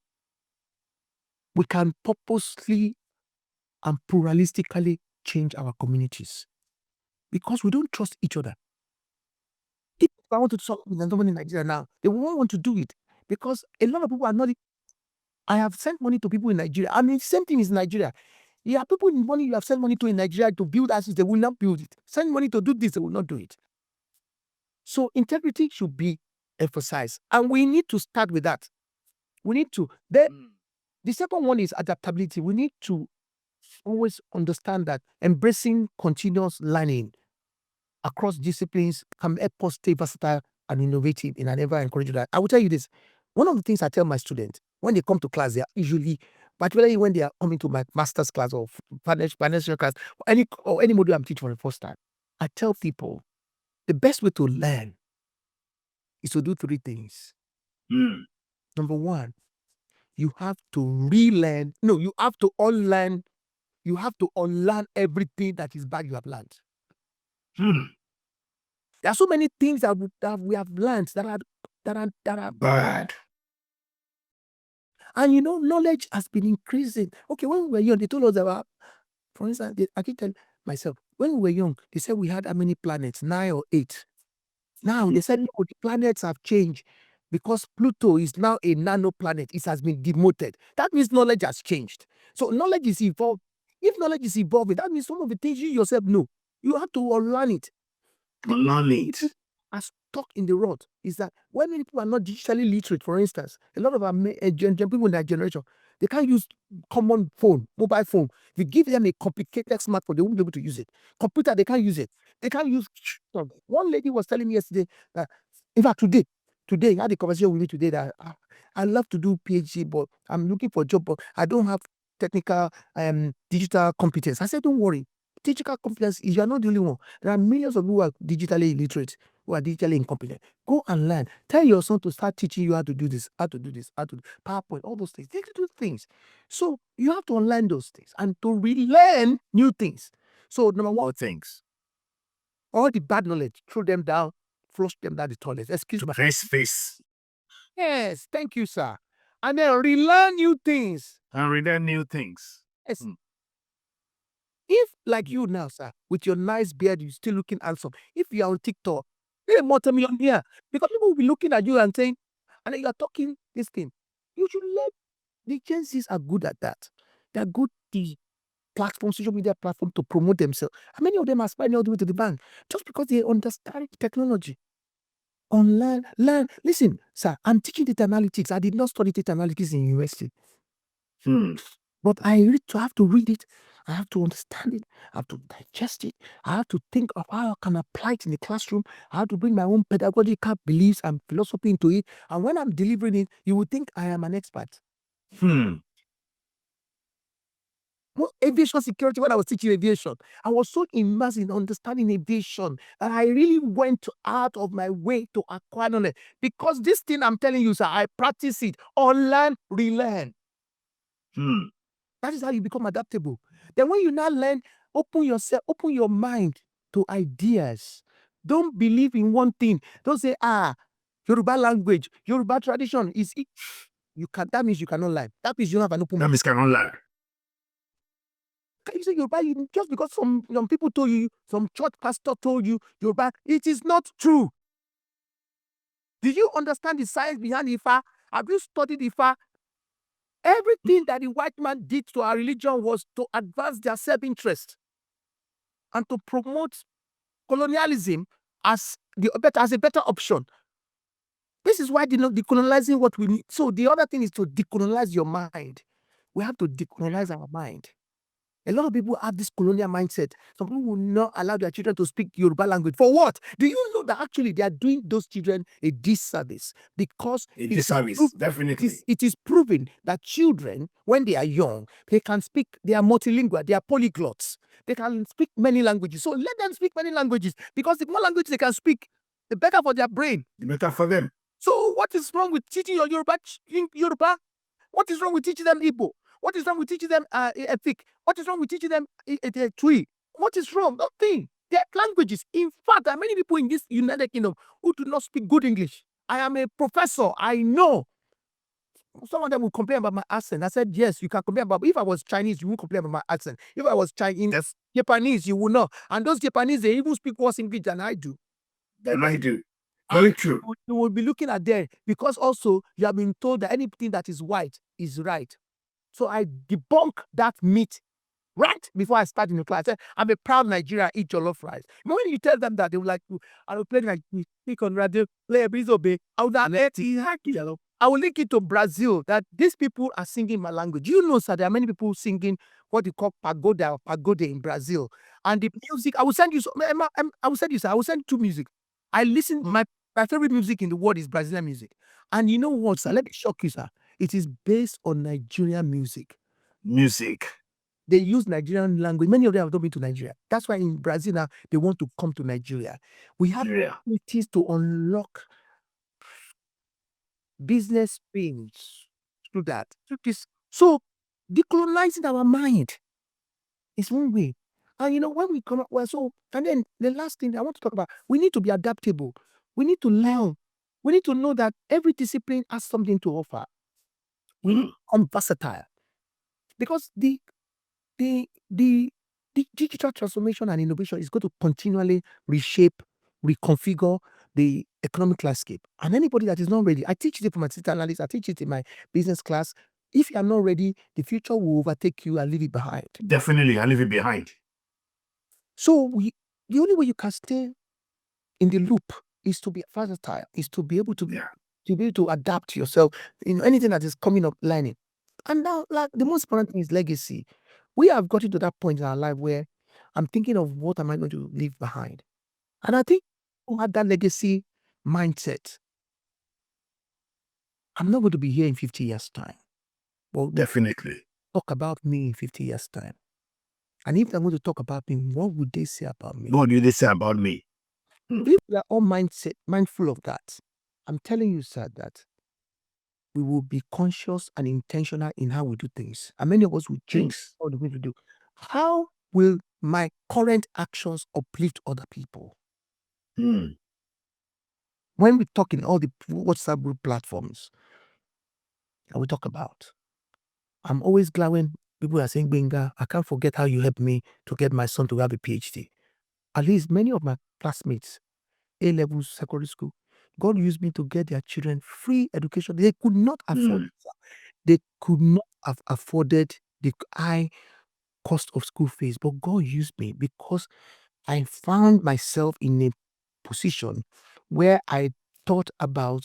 we can purposely and pluralistically change our communities because we don't trust each other. If I want to solve someone in Nigeria now, they won't want to do it because a lot of people are not. I have sent money to people in Nigeria. I mean, same thing is in Nigeria. You have people in money you have sent money to in Nigeria to build assets, they will not build it. Send money to do this, they will not do it. So integrity should be emphasized. And we need to start with that. We need to. The second one is adaptability. We need to always understand that embracing continuous learning across disciplines can help us stay versatile and innovative in an ever-encouraging life. I will tell you this. One of the things I tell my students, when they come to class, they are usually, particularly when they are coming to my master's class or financial class, or any module I'm teaching for the first time, I tell people the best way to learn is to do 3 things. Number 1, you have to relearn. No, you have to unlearn. You have to unlearn everything that is bad you have learned. There are so many things that we have learned that are bad. And knowledge has been increasing. Okay, when we were young, they told us about, for instance, I can tell myself, when we were young, they said we had how many planets? 9 or 8. Now they said, no, the planets have changed because Pluto is now a nanoplanet. It has been demoted. That means knowledge has changed. So knowledge is evolved. If knowledge is evolving, that means some of the things you yourself know, you have to unlearn it. Unlearn it. Are stuck in the rut is that when many people are not digitally literate, for instance, a lot of our people in that generation, they can't use common phone, mobile phone. If you give them a complicated smartphone, they won't be able to use it. Computer, they can't use it. They can't use. One lady was telling me yesterday that, in fact, today, I had a conversation with me today that I love to do PeeGee, but I'm looking for a job, but I don't have technical digital competence. I said, don't worry. Digital competence is you are not the only one. There are millions of people who are digitally illiterate, who are digitally incompetent. Go and learn. Tell your son to start teaching you how to do this, how to do PowerPoint, all those things. They can do things. So you have to unlearn those things and to relearn new things. So number 1, things. All the bad knowledge, throw them down, flush them down the toilet. Excuse me. Face. Yes, thank you, sir. And then relearn new things. Yes. If, like you now, sir, with your nice beard, you're still looking handsome. If you are on TikTok, you're a multi-millionaire. Because people will be looking at you and saying, and then you are talking this thing. You should let the Gen Zs are good at that. They're good the platform, social media platform to promote themselves. And many of them are spending all the way to the bank just because they understand technology. Learn. Listen, sir, I'm teaching data analytics. I did not study data analytics in university. But I have to read it. I have to understand it. I have to digest it. I have to think of how I can apply it in the classroom. I have to bring my own pedagogical beliefs and philosophy into it. And when I'm delivering it, you would think I am an expert. Well, aviation security, when I was teaching aviation, I was so immersed in understanding aviation that I really went out of my way to acquire knowledge. Because this thing I'm telling you, sir, I practice it. Unlearn, relearn. That is how you become adaptable. Then when you now learn, open your mind to ideas. Don't believe in one thing. Don't say, Yoruba language, Yoruba tradition is it. That means you cannot learn. That means you don't have an open mind. That means cannot learn. Can you say Yoruba? Just because some people told you, some church pastor told you Yoruba, it is not true. Did you understand the science behind Ifa? Have you studied Ifa? Everything that the white man did to our religion was to advance their self-interest and to promote colonialism as a better option. This is why decolonizing what we need. So the other thing is to decolonize your mind. We have to decolonize our mind. A lot of people have this colonial mindset. Some people will not allow their children to speak Yoruba language. For what? Do you know that actually they are doing those children a disservice? Because Definitely. it is proven that children, when they are young, they can speak, they are multilingual, they are polyglots. They can speak many languages. So let them speak many languages, because the more languages they can speak, the better for their brain. The better for them. So what is wrong with teaching your Yoruba? What is wrong with teaching them Igbo? What is wrong with teaching them Efik? What is wrong with teaching them Twi? What is wrong? Nothing. They are languages. In fact, there are many people in this United Kingdom who do not speak good English. I am a professor. I know. Some of them will complain about my accent. I said, yes, you can complain about. If I was Chinese, you won't complain about my accent. If I was Chinese, Japanese, you will not. And those Japanese, they even speak worse English than I do. Very true. You will be looking at them, because also you have been told that anything that is white is right. So I debunk that myth right before I start in the class. I said, I'm a proud Nigerian, I eat jollof rice. But when you tell them that, they will like, I will play like speak on radio, play a Bizobe. I will link it to Brazil, that these people are singing my language. You know, sir, there are many people singing what you call pagoda or pagode in Brazil. And the music, I will send you, I will send you, sir, I will send you music. I listen, my favorite music in the world is Brazilian music. And you know what, sir? Let me shock you, sir. It is based on Nigerian music. They use Nigerian language. Many of them have not been to Nigeria. That's why in Brazil now, they want to come to Nigeria. We have opportunities to unlock business streams through that. So decolonizing our mind is one way. And you know, when we come up, and then the last thing I want to talk about, we need to be adaptable. We need to learn. We need to know that every discipline has something to offer. We need to become versatile, because the digital transformation and innovation is going to continually reshape, reconfigure the economic landscape. And anybody that is not ready, I teach it for my data analyst, I teach it in my business class. If you are not ready, the future will overtake you and leave it behind. Definitely, I'll leave it behind. So the only way you can stay in the loop is to be versatile, is to be able to be able to adapt yourself in anything that is coming up, learning. And now, like, the most important thing is legacy. We have gotten to that point in our life where I'm thinking of what am I going to leave behind. And I think who had that legacy mindset, I'm not going to be here in 50 years' time. Well, Definitely. talk about me in 50 years' time. And if they're going to talk about me, what would they say about me? What do they say about me? If we are all mindful of that, I'm telling you, sir, that we will be conscious and intentional in how we do things. And many of us will change all the way to do. How will my current actions uplift other people? When we talk in all the WhatsApp group platforms that we talk about, I'm always glad when people are saying, Gbenga, I can't forget how you helped me to get my son to have a PhD. At least many of my classmates, A-level secondary school, God used me to get their children free education. They could not afford it. They could not have afforded the high cost of school fees, but God used me because I found myself in a position where I thought about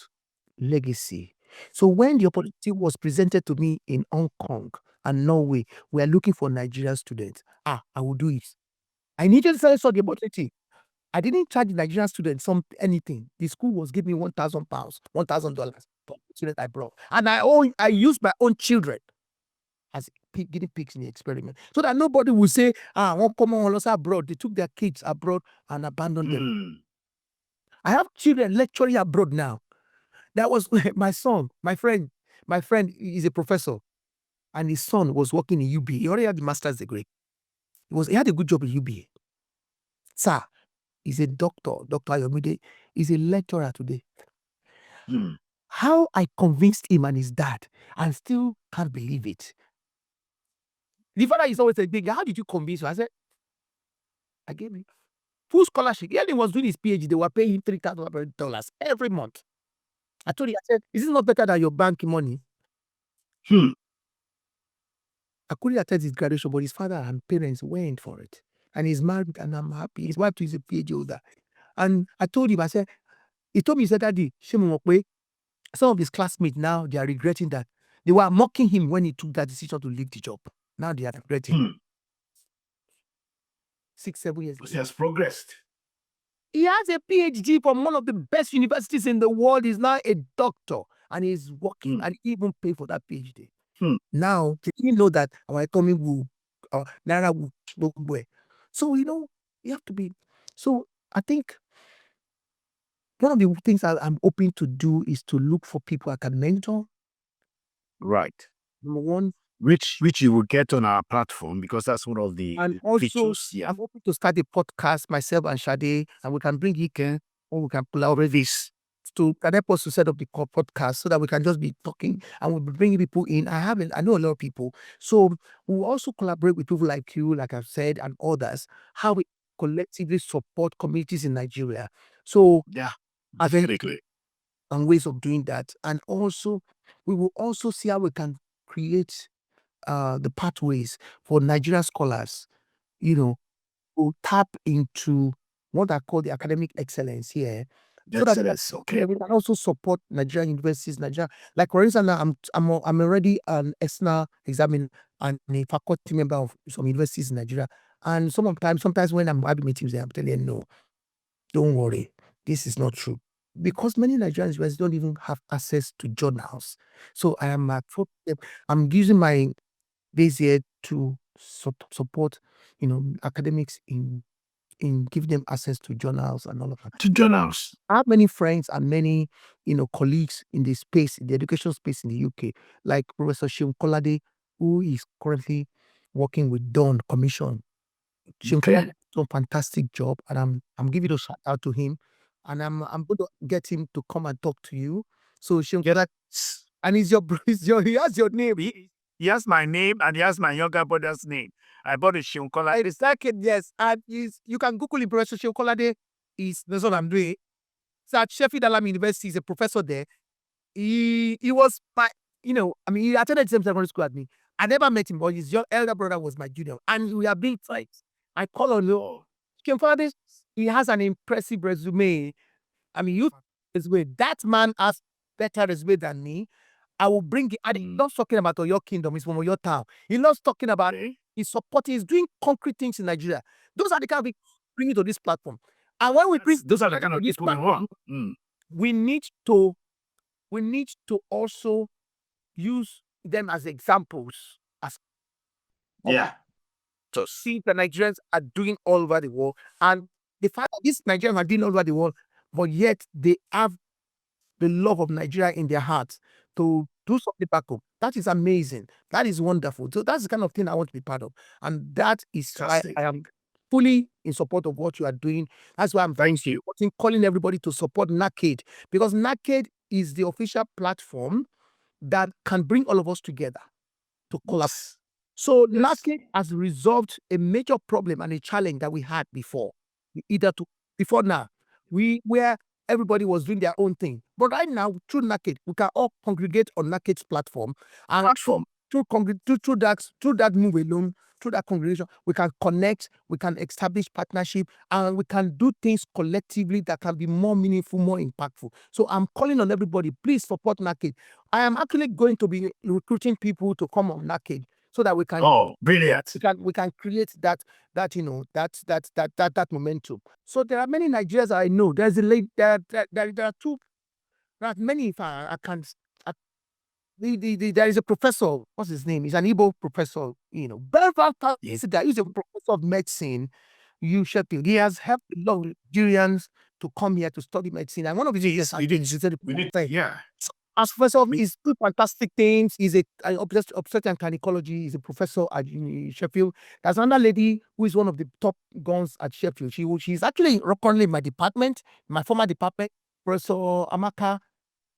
legacy. So when the opportunity was presented to me in Hong Kong and Norway, we are looking for Nigerian students. I will do it. I needed to saw the opportunity. I didn't charge the Nigerian students anything. The school was giving me £1,000, $1,000 per student I brought. And I used my own children as guinea pigs in the experiment. So that nobody will say, one common one also abroad. They took their kids abroad and abandoned them. I have children lecturing abroad now. That was my son, my friend. My friend is a professor, and his son was working in UB. He already had the master's degree. He had a good job in UB. Sir, he's a doctor. Dr. Ayomide is a lecturer today. How I convinced him and his dad, I still can't believe it. The father is always a big, how did you convince him? I said, I gave him full scholarship. He was doing his PhD. They were paying him $3,000 every month. I told him, I said, is it not better than your bank money? I couldn't attend his graduation, but his father and parents went for it. And he's married, and I'm happy. His wife is a PhD holder. And I told him, I said, he told me, he said, Daddy, Some of his classmates now, they are regretting that. They were mocking him when he took that decision to leave the job. Now they are regretting. 6, 7 years He has progressed. He has a PhD from one of the best universities in the world. He's now a doctor and he's working and even pay for that PhD. Now, they didn't know that our economy will, Naira will go where. So, you have to be. So, I think one of the things I'm hoping to do is to look for people I can mentor. Right. Number one. Which you will get on our platform, because that's one of the And also, features. Yeah. I'm hoping to start a podcast, myself and Shadare, and we can bring Ike, or we can collaborate this to can help us to set up the podcast so that we can just be talking and we'll be bringing people in. I know a lot of people. So we'll also collaborate with people like you, like I've said, and others, how we collectively support communities in Nigeria. So Yeah, definitely. And ways of doing that. And also, we will also see how we can create the pathways for Nigerian scholars, to tap into what I call the academic excellence here. Excellence, okay. We can also support Nigerian universities. Like for instance, now I'm already an external examiner and a faculty member of some universities in Nigeria. And sometimes when I'm having meetings there, I'm telling them, no, don't worry, this is not true. Because many Nigerian universities don't even have access to journals. So I'm using my base here to support, academics in giving them access to journals and all of that. To journals. I have many friends and many, colleagues in the space, in the education space in the UK, like Professor Seun Kolade, who is currently working with Dawn Commission. Seun Kolade done a fantastic job, and I'm giving a shout out to him, and I'm going to get him to come and talk to you. So Seun Kolade, and he has your name. He has my name and he has my younger brother's name. I bought a Seun Kolade. It is like it, yes. And you can Google him, Professor Seun Kolade. That's what I'm doing. So at Sheffield Hallam University, he's a professor there. He was my, he attended the same secondary school as me. I never met him, but his elder brother was my junior. And we are being tight. I call on you. He has an impressive resume. You resume. That man has better resume than me. I will bring it. And he's not talking about your kingdom, he's from your town. He's not talking about he's supporting, he's doing concrete things in Nigeria. Those are the kind of things we bring to this platform. And when we bring those are the kind of things we want. We need to also use them as examples to see the Nigerians are doing all over the world. And the fact that these Nigerians are doing all over the world, but yet they have the love of Nigeria in their hearts to do something back home. That is amazing. That is wonderful. So that's the kind of thing I want to be part of. And that is why I am fully in support of what you are doing. That's why I'm calling everybody to support NACADE, because NACADE is the official platform that can bring all of us together to collaborate. So NACADE has resolved a major problem and a challenge that we had before. Before now, where everybody was doing their own thing. But right now, through NACADE, we can all congregate on NACADE's platform. And through that move alone, through that congregation, we can connect, we can establish partnership, and we can do things collectively that can be more meaningful, more impactful. So I'm calling on everybody, please support NACADE. I am actually going to be recruiting people to come on NACADE so that we can brilliant. We can create that momentum. So there are many Nigerians I know. There's a lady there are two. There are many. If I can't. There is a professor. What's his name? He's an Igbo professor. Very fantastic. He's a professor of medicine. Sheffield. He has helped a lot of Nigerians to come here to study medicine. And one of his as professor, he's doing fantastic things. He's an obstetric and gynecology. He's a professor at Sheffield. There's another lady who is one of the top guns at Sheffield. She's actually currently in my department, my former department, Professor Amaka.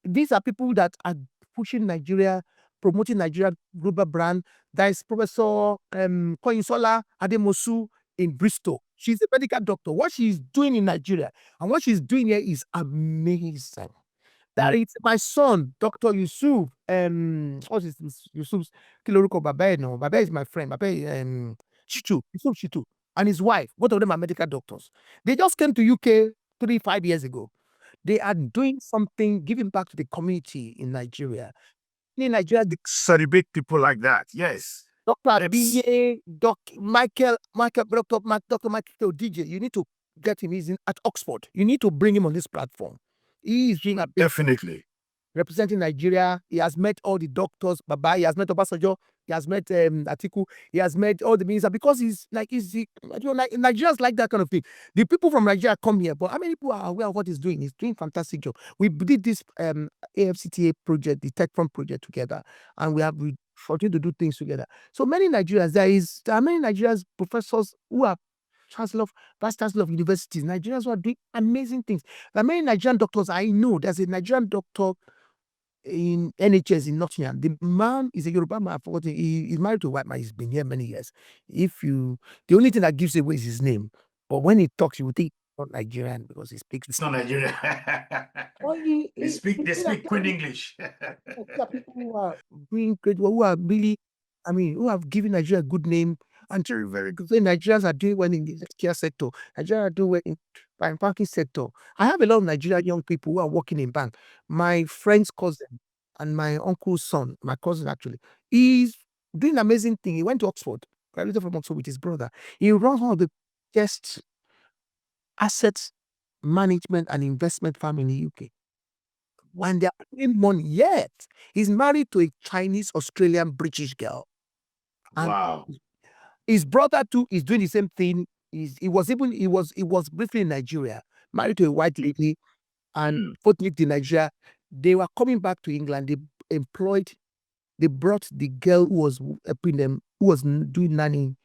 These are people that are pushing Nigeria, promoting Nigeria global brand. There is Professor Koinsola Ademosu in Bristol. She's a medical doctor. What she's doing in Nigeria and what she's doing here is amazing. That is my son, Dr. Yusuf. What is Yusuf's Kiloriko Babe? No, Babe is my friend. Babe, Yusuf Chitu, and his wife. Both of them are medical doctors. They just came to UK 3-5 years ago. They are doing something, giving back to the community in Nigeria. In Nigeria, Celebrate people like that. Yes. Dr. BA, Dr. Michael, Dr. Michael DJ, you need to get him. He's at Oxford. You need to bring him on this platform. He is doing a big Definitely. representing Nigeria. He has met all the doctors, Baba. He has met Obasanjo. He has met Atiku. He has met all the ministers because he's like Nigerians like that kind of thing. The people from Nigeria come here, but how many people are aware of what he's doing? He's doing a fantastic job. We did this AFCTA project, the Tech Fund project together, and we continue to do things together. So many Nigerians, there are many Nigerians professors who are vice chancellor of universities, Nigerians who are doing amazing things. There are many Nigerian doctors I know. There's a Nigerian doctor in NHS in Nottingham. The man is a Yoruba man. I forgot. He's married to a white man. He's been here many years. The only thing that gives away is his name. But when he talks, you would think he's not Nigerian because he speaks. It's not Nigerian. They speak Queen English. People who are doing great, who are really, who have given Nigeria a good name. And very, very good. Nigerians are doing well in the healthcare sector. Nigerians are doing well in the banking sector. I have a lot of Nigerian young people who are working in bank. My friend's cousin and my uncle's son, my cousin actually, he's doing an amazing thing. He went to Oxford, graduated from Oxford with his brother. He runs one of the best assets management and investment firm in the UK. When they're earning money, yet he's married to a Chinese, Australian, British girl. And wow. His brother too is doing the same thing. He was briefly in Nigeria, married to a white lady, and both lived in Nigeria. They were coming back to England. They brought the girl who was helping them, who was doing nanny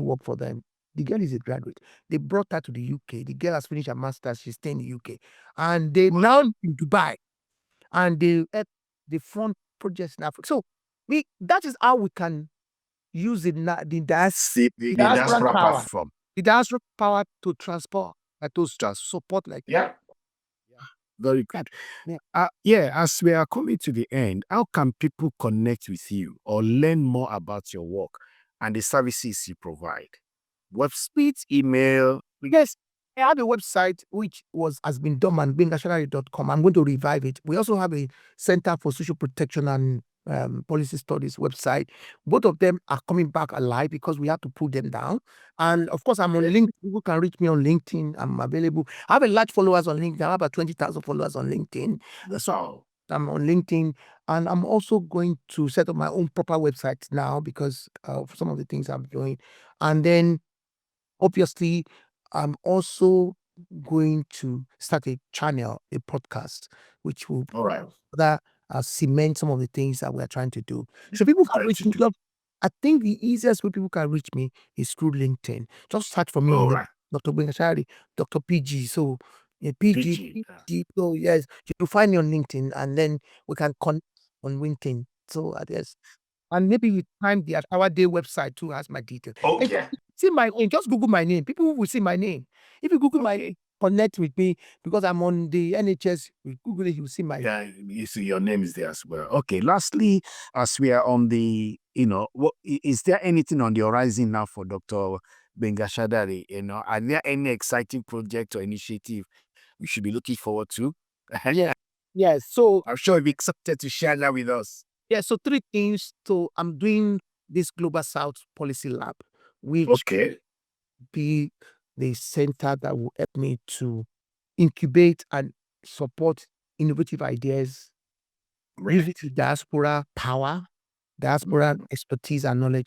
work for them. The girl is a graduate. They brought her to the UK. The girl has finished her master's. She's staying in the UK, and they now in Dubai, and they help the front projects in Africa. So that is how we can use the diaspora power. Platform. The diaspora power to transport, to support, yeah. Very good. As we are coming to the end, how can people connect with you or learn more about your work and the services you provide? Website, email? Yes, I have a website which has been dormant, GbengaShadare.com. I'm going to revive it. We also have a Center for Social Protection and Policy Studies website. Both of them are coming back alive because we have to pull them down. And of course, I'm on LinkedIn. People can reach me on LinkedIn. I'm available. I have a large followers on LinkedIn. I have about 20,000 followers on LinkedIn. So I'm on LinkedIn, and I'm also going to set up my own proper website now because of some of the things I'm doing. And then, obviously, I'm also going to start a channel, a podcast, which will cement some of the things that we're trying to do. So people can reach me. I think the easiest way people can reach me is through LinkedIn. Just search for me on Dr. Gbenga, Dr. PeeGee. So PeeGee. So yes, you find me on LinkedIn, and then we can connect on LinkedIn. So yes. And maybe with time, the Our Day website too has my details. Okay. See my name, just Google my name. People will see my name. If you Google my name, connect with me because I'm on the NHS. You Google it, you see my name. You see your name is there as well. Okay. Lastly, as we are on the, is there anything on the horizon now for Dr. Gbenga Shadare? Are there any exciting project or initiative we should be looking forward to? Yes. So I'm sure you'll be excited to share that with us. Yeah. So 3 things. So I'm doing this Global South Policy Lab, which be the center that will help me to incubate and support innovative ideas, using diaspora power, diaspora expertise and knowledge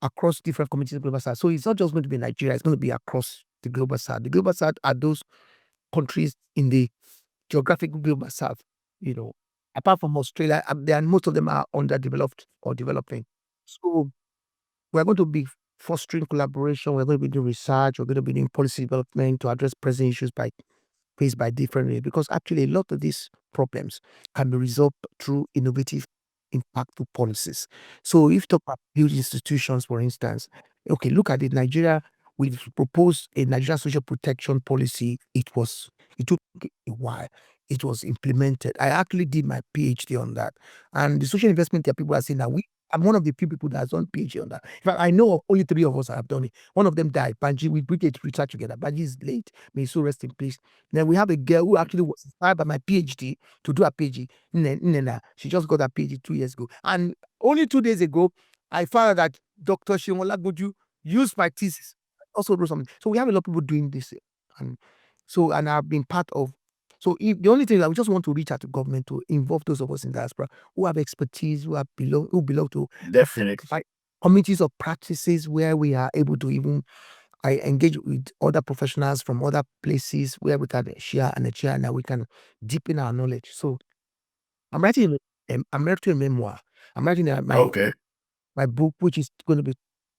across different communities of Global South. So it's not just going to be Nigeria, it's going to be across the Global South. The Global South are those countries in the geographic Global South, apart from Australia, most of them are underdeveloped or developing. So we're going to be fostering collaboration. We're going to be doing research. We're going to be doing policy development to address present issues faced by different ways. Because actually, a lot of these problems can be resolved through innovative, impactful policies. So if you talk about building institutions, for instance, look at it. Nigeria, we proposed a Nigerian social protection policy. It took a while. It was implemented. I actually did my PhD on that. And the social investment that people are saying that we I'm one of the few people that has done PhD on that. In fact, I know of only 3 of us that have done it. One of them died. Banji, we did research together. Banji is late. May so rest in peace. Then we have a girl who actually was inspired by my PhD to do a PhD. Nena, she just got a PhD 2 years ago. And only 2 days ago, I found out that Dr. Shimola Goju used my thesis. Also wrote something. So we have a lot of people doing this. And I've been part of. So if the only thing is I just want to reach out to government to involve those of us in diaspora who have expertise, who belong to Definitely. communities of practices where we are able to even engage with other professionals from other places where we can share and we can deepen our knowledge. So I'm writing a memoir. I'm writing my book, which is going to be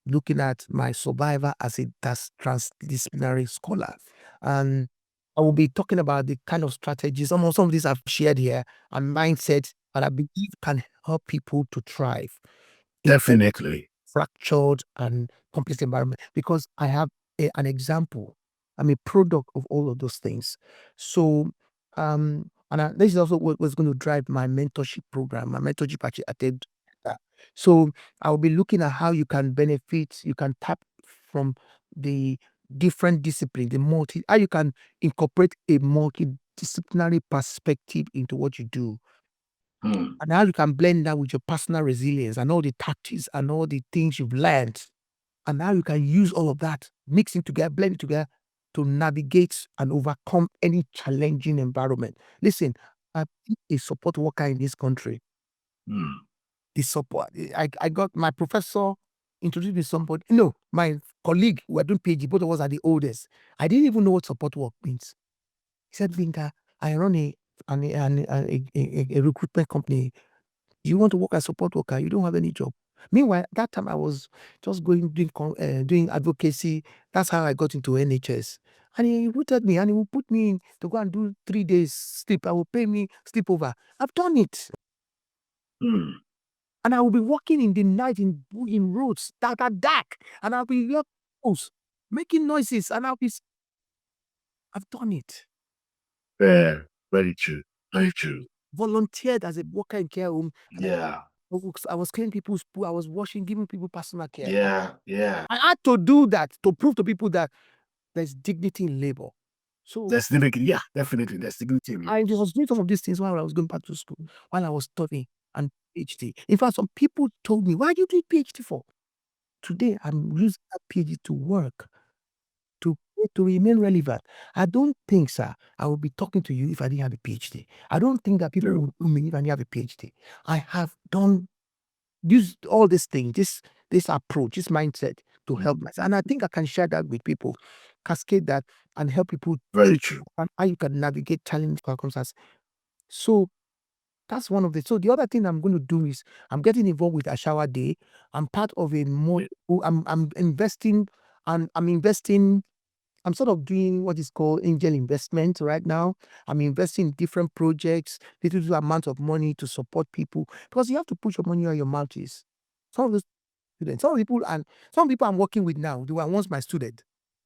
looking at my survivor as a transdisciplinary scholar. And I will be talking about the kind of strategies, some of these I've shared here, and mindset that I believe can help people to thrive in Definitely. fractured and complex environment. Because I have an example. I'm a product of all of those things. So, this is also what was going to drive my mentorship program. My mentorship actually attend that. So I will be looking at how you can benefit, you can tap from the different discipline, how you can incorporate a multidisciplinary perspective into what you do. And how you can blend that with your personal resilience and all the tactics and all the things you've learned. And how you can use all of that, mix it together, blend it together to navigate and overcome any challenging environment. Listen, I've been a support worker in this country. The support. I got my professor introduced me to somebody. No, my colleague, we were doing PeeGee, both of us are the oldest. I didn't even know what support work means. He said, Gbenga, I run a recruitment company. You want to work as support worker, you don't have any job. Meanwhile, that time I was just doing advocacy. That's how I got into NHS. And he recruited me and he will put me in to go and do 3 days sleep. I will pay me sleepover. I've done it. And I will be walking in the night in roads that are dark. And I'll be making noises. And I've done it. Yeah, very true. Very true. Volunteered as a worker in care home. Yeah. I was cleaning people's pool. I was washing, giving people personal care. Yeah. I had to do that to prove to people that there's dignity in labor. So There's dignity. Yeah, definitely. There's dignity in I was doing some of these things while I was going back to school, while I was studying and PhD. In fact, some people told me, why do you do PhD for? Today, I'm using that PhD to work, to remain relevant. I don't think, sir, I will be talking to you if I didn't have a PhD. I don't think that people will know me if I didn't have a PhD. I have used all these things, this approach, this mindset to help myself. And I think I can share that with people, cascade that, and help people. Very true. And how you can navigate challenging circumstances. So that's one of the. So the other thing I'm going to do is I'm getting involved with Ashawa Day. I'm part of a more. I'm investing, and I'm investing. I'm sort of doing what is called angel investment right now. I'm investing in different projects, little amount of money to support people because you have to put your money where your mouth is. Some of those students, some people I'm working with now, they were once my student,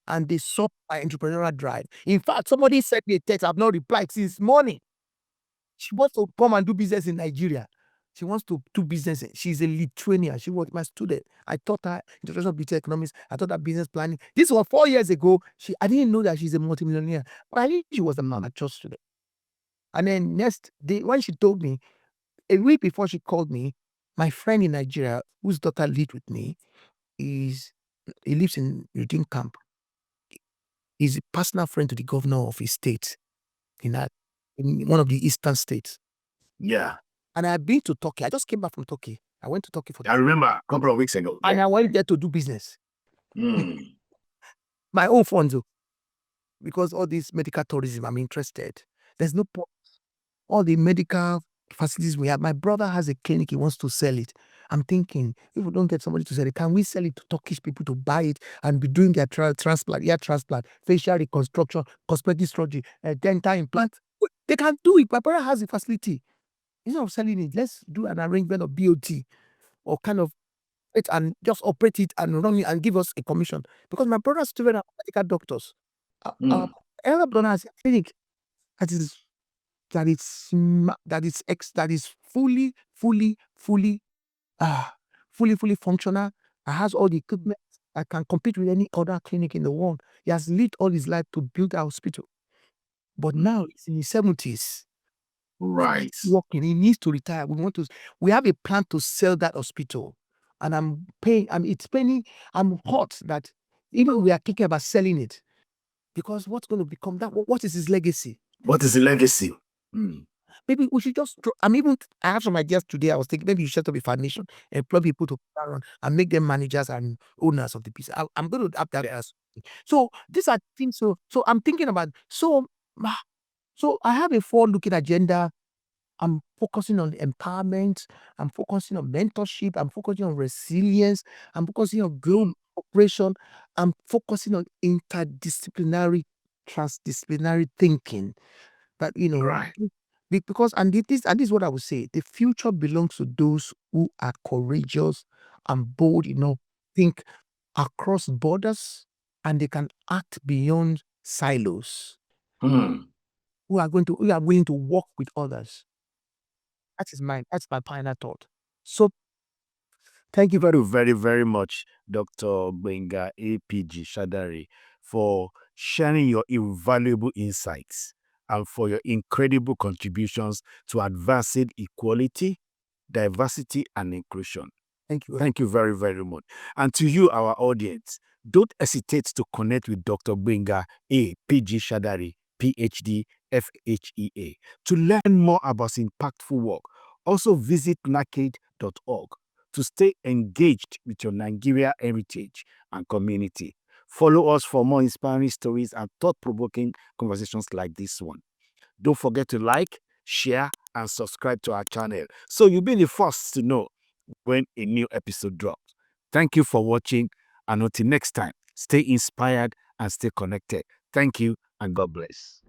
and they saw my entrepreneurial drive. In fact, somebody sent me a text I've not replied since morning. She wants to come and do business in Nigeria. She wants to do business. She's a Lithuanian. She was my student. I taught her international business economics. I taught her business planning. This was 4 years ago. I didn't know that she's a multimillionaire, but I knew she was a mature student. And then next day, when she told me, a week before she called me, my friend in Nigeria, whose daughter lived with me, he lives in Redeem Camp. He's a personal friend to the governor of his state in one of the eastern states. Yeah. And I've been to Turkey. I just came back from Turkey. I went to Turkey I remember a couple of weeks ago. And I went there to do business. My own funds, because all this medical tourism, I'm interested. There's no point. All the medical facilities we have. My brother has a clinic. He wants to sell it. I'm thinking, if we don't get somebody to sell it, can we sell it to Turkish people to buy it and be doing their transplant, ear transplant, facial reconstruction, cosmetic surgery, dental implant? They can do it. My brother has a facility. Instead of selling it, let's do an arrangement of BOT or kind of it and just operate it and run it and give us a commission. Because my brother's student are medical doctors. Our elder brother has a clinic that is fully fully functional. He has all the equipment. I can compete with any other clinic in the world. He has lived all his life to build a hospital. But now he's in his 70s. Right. Working. He needs to retire. We have a plan to sell that hospital. And I'm hot that even we are thinking about selling it. Because what's going to become that? What is his legacy? What is the legacy? Maybe we should just. I have some ideas today. I was thinking maybe you set up a foundation, employ people to run and make them managers and owners of the business. I'm going to have that as. So these are things. So I'm thinking about. So I have a forward-looking agenda. I'm focusing on empowerment. I'm focusing on mentorship. I'm focusing on resilience. I'm focusing on global operation. I'm focusing on interdisciplinary, transdisciplinary thinking. But Right. because this is what I would say: the future belongs to those who are courageous and bold enough to think across borders, and they can act beyond silos. Who are willing to work with others. That's my final thought. So Thank you very, very much, Dr. Gbenga A, PeeGee Shadare, for sharing your invaluable insights and for your incredible contributions to advancing equality, diversity, and inclusion. thank you. Thank you very, very much. And to you, our audience, don't hesitate to connect with Dr. Gbenga A, PeeGee Shadare, PhD, FHEA, to learn more about his impactful work. Also visit naked.org to stay engaged with your Nigeria heritage and community. Follow us for more inspiring stories and thought-provoking conversations like this one. Don't forget to like, share, and subscribe to our channel so you'll be the first to know when a new episode drops. Thank you for watching, and until next time, stay inspired and stay connected. Thank you, and God bless.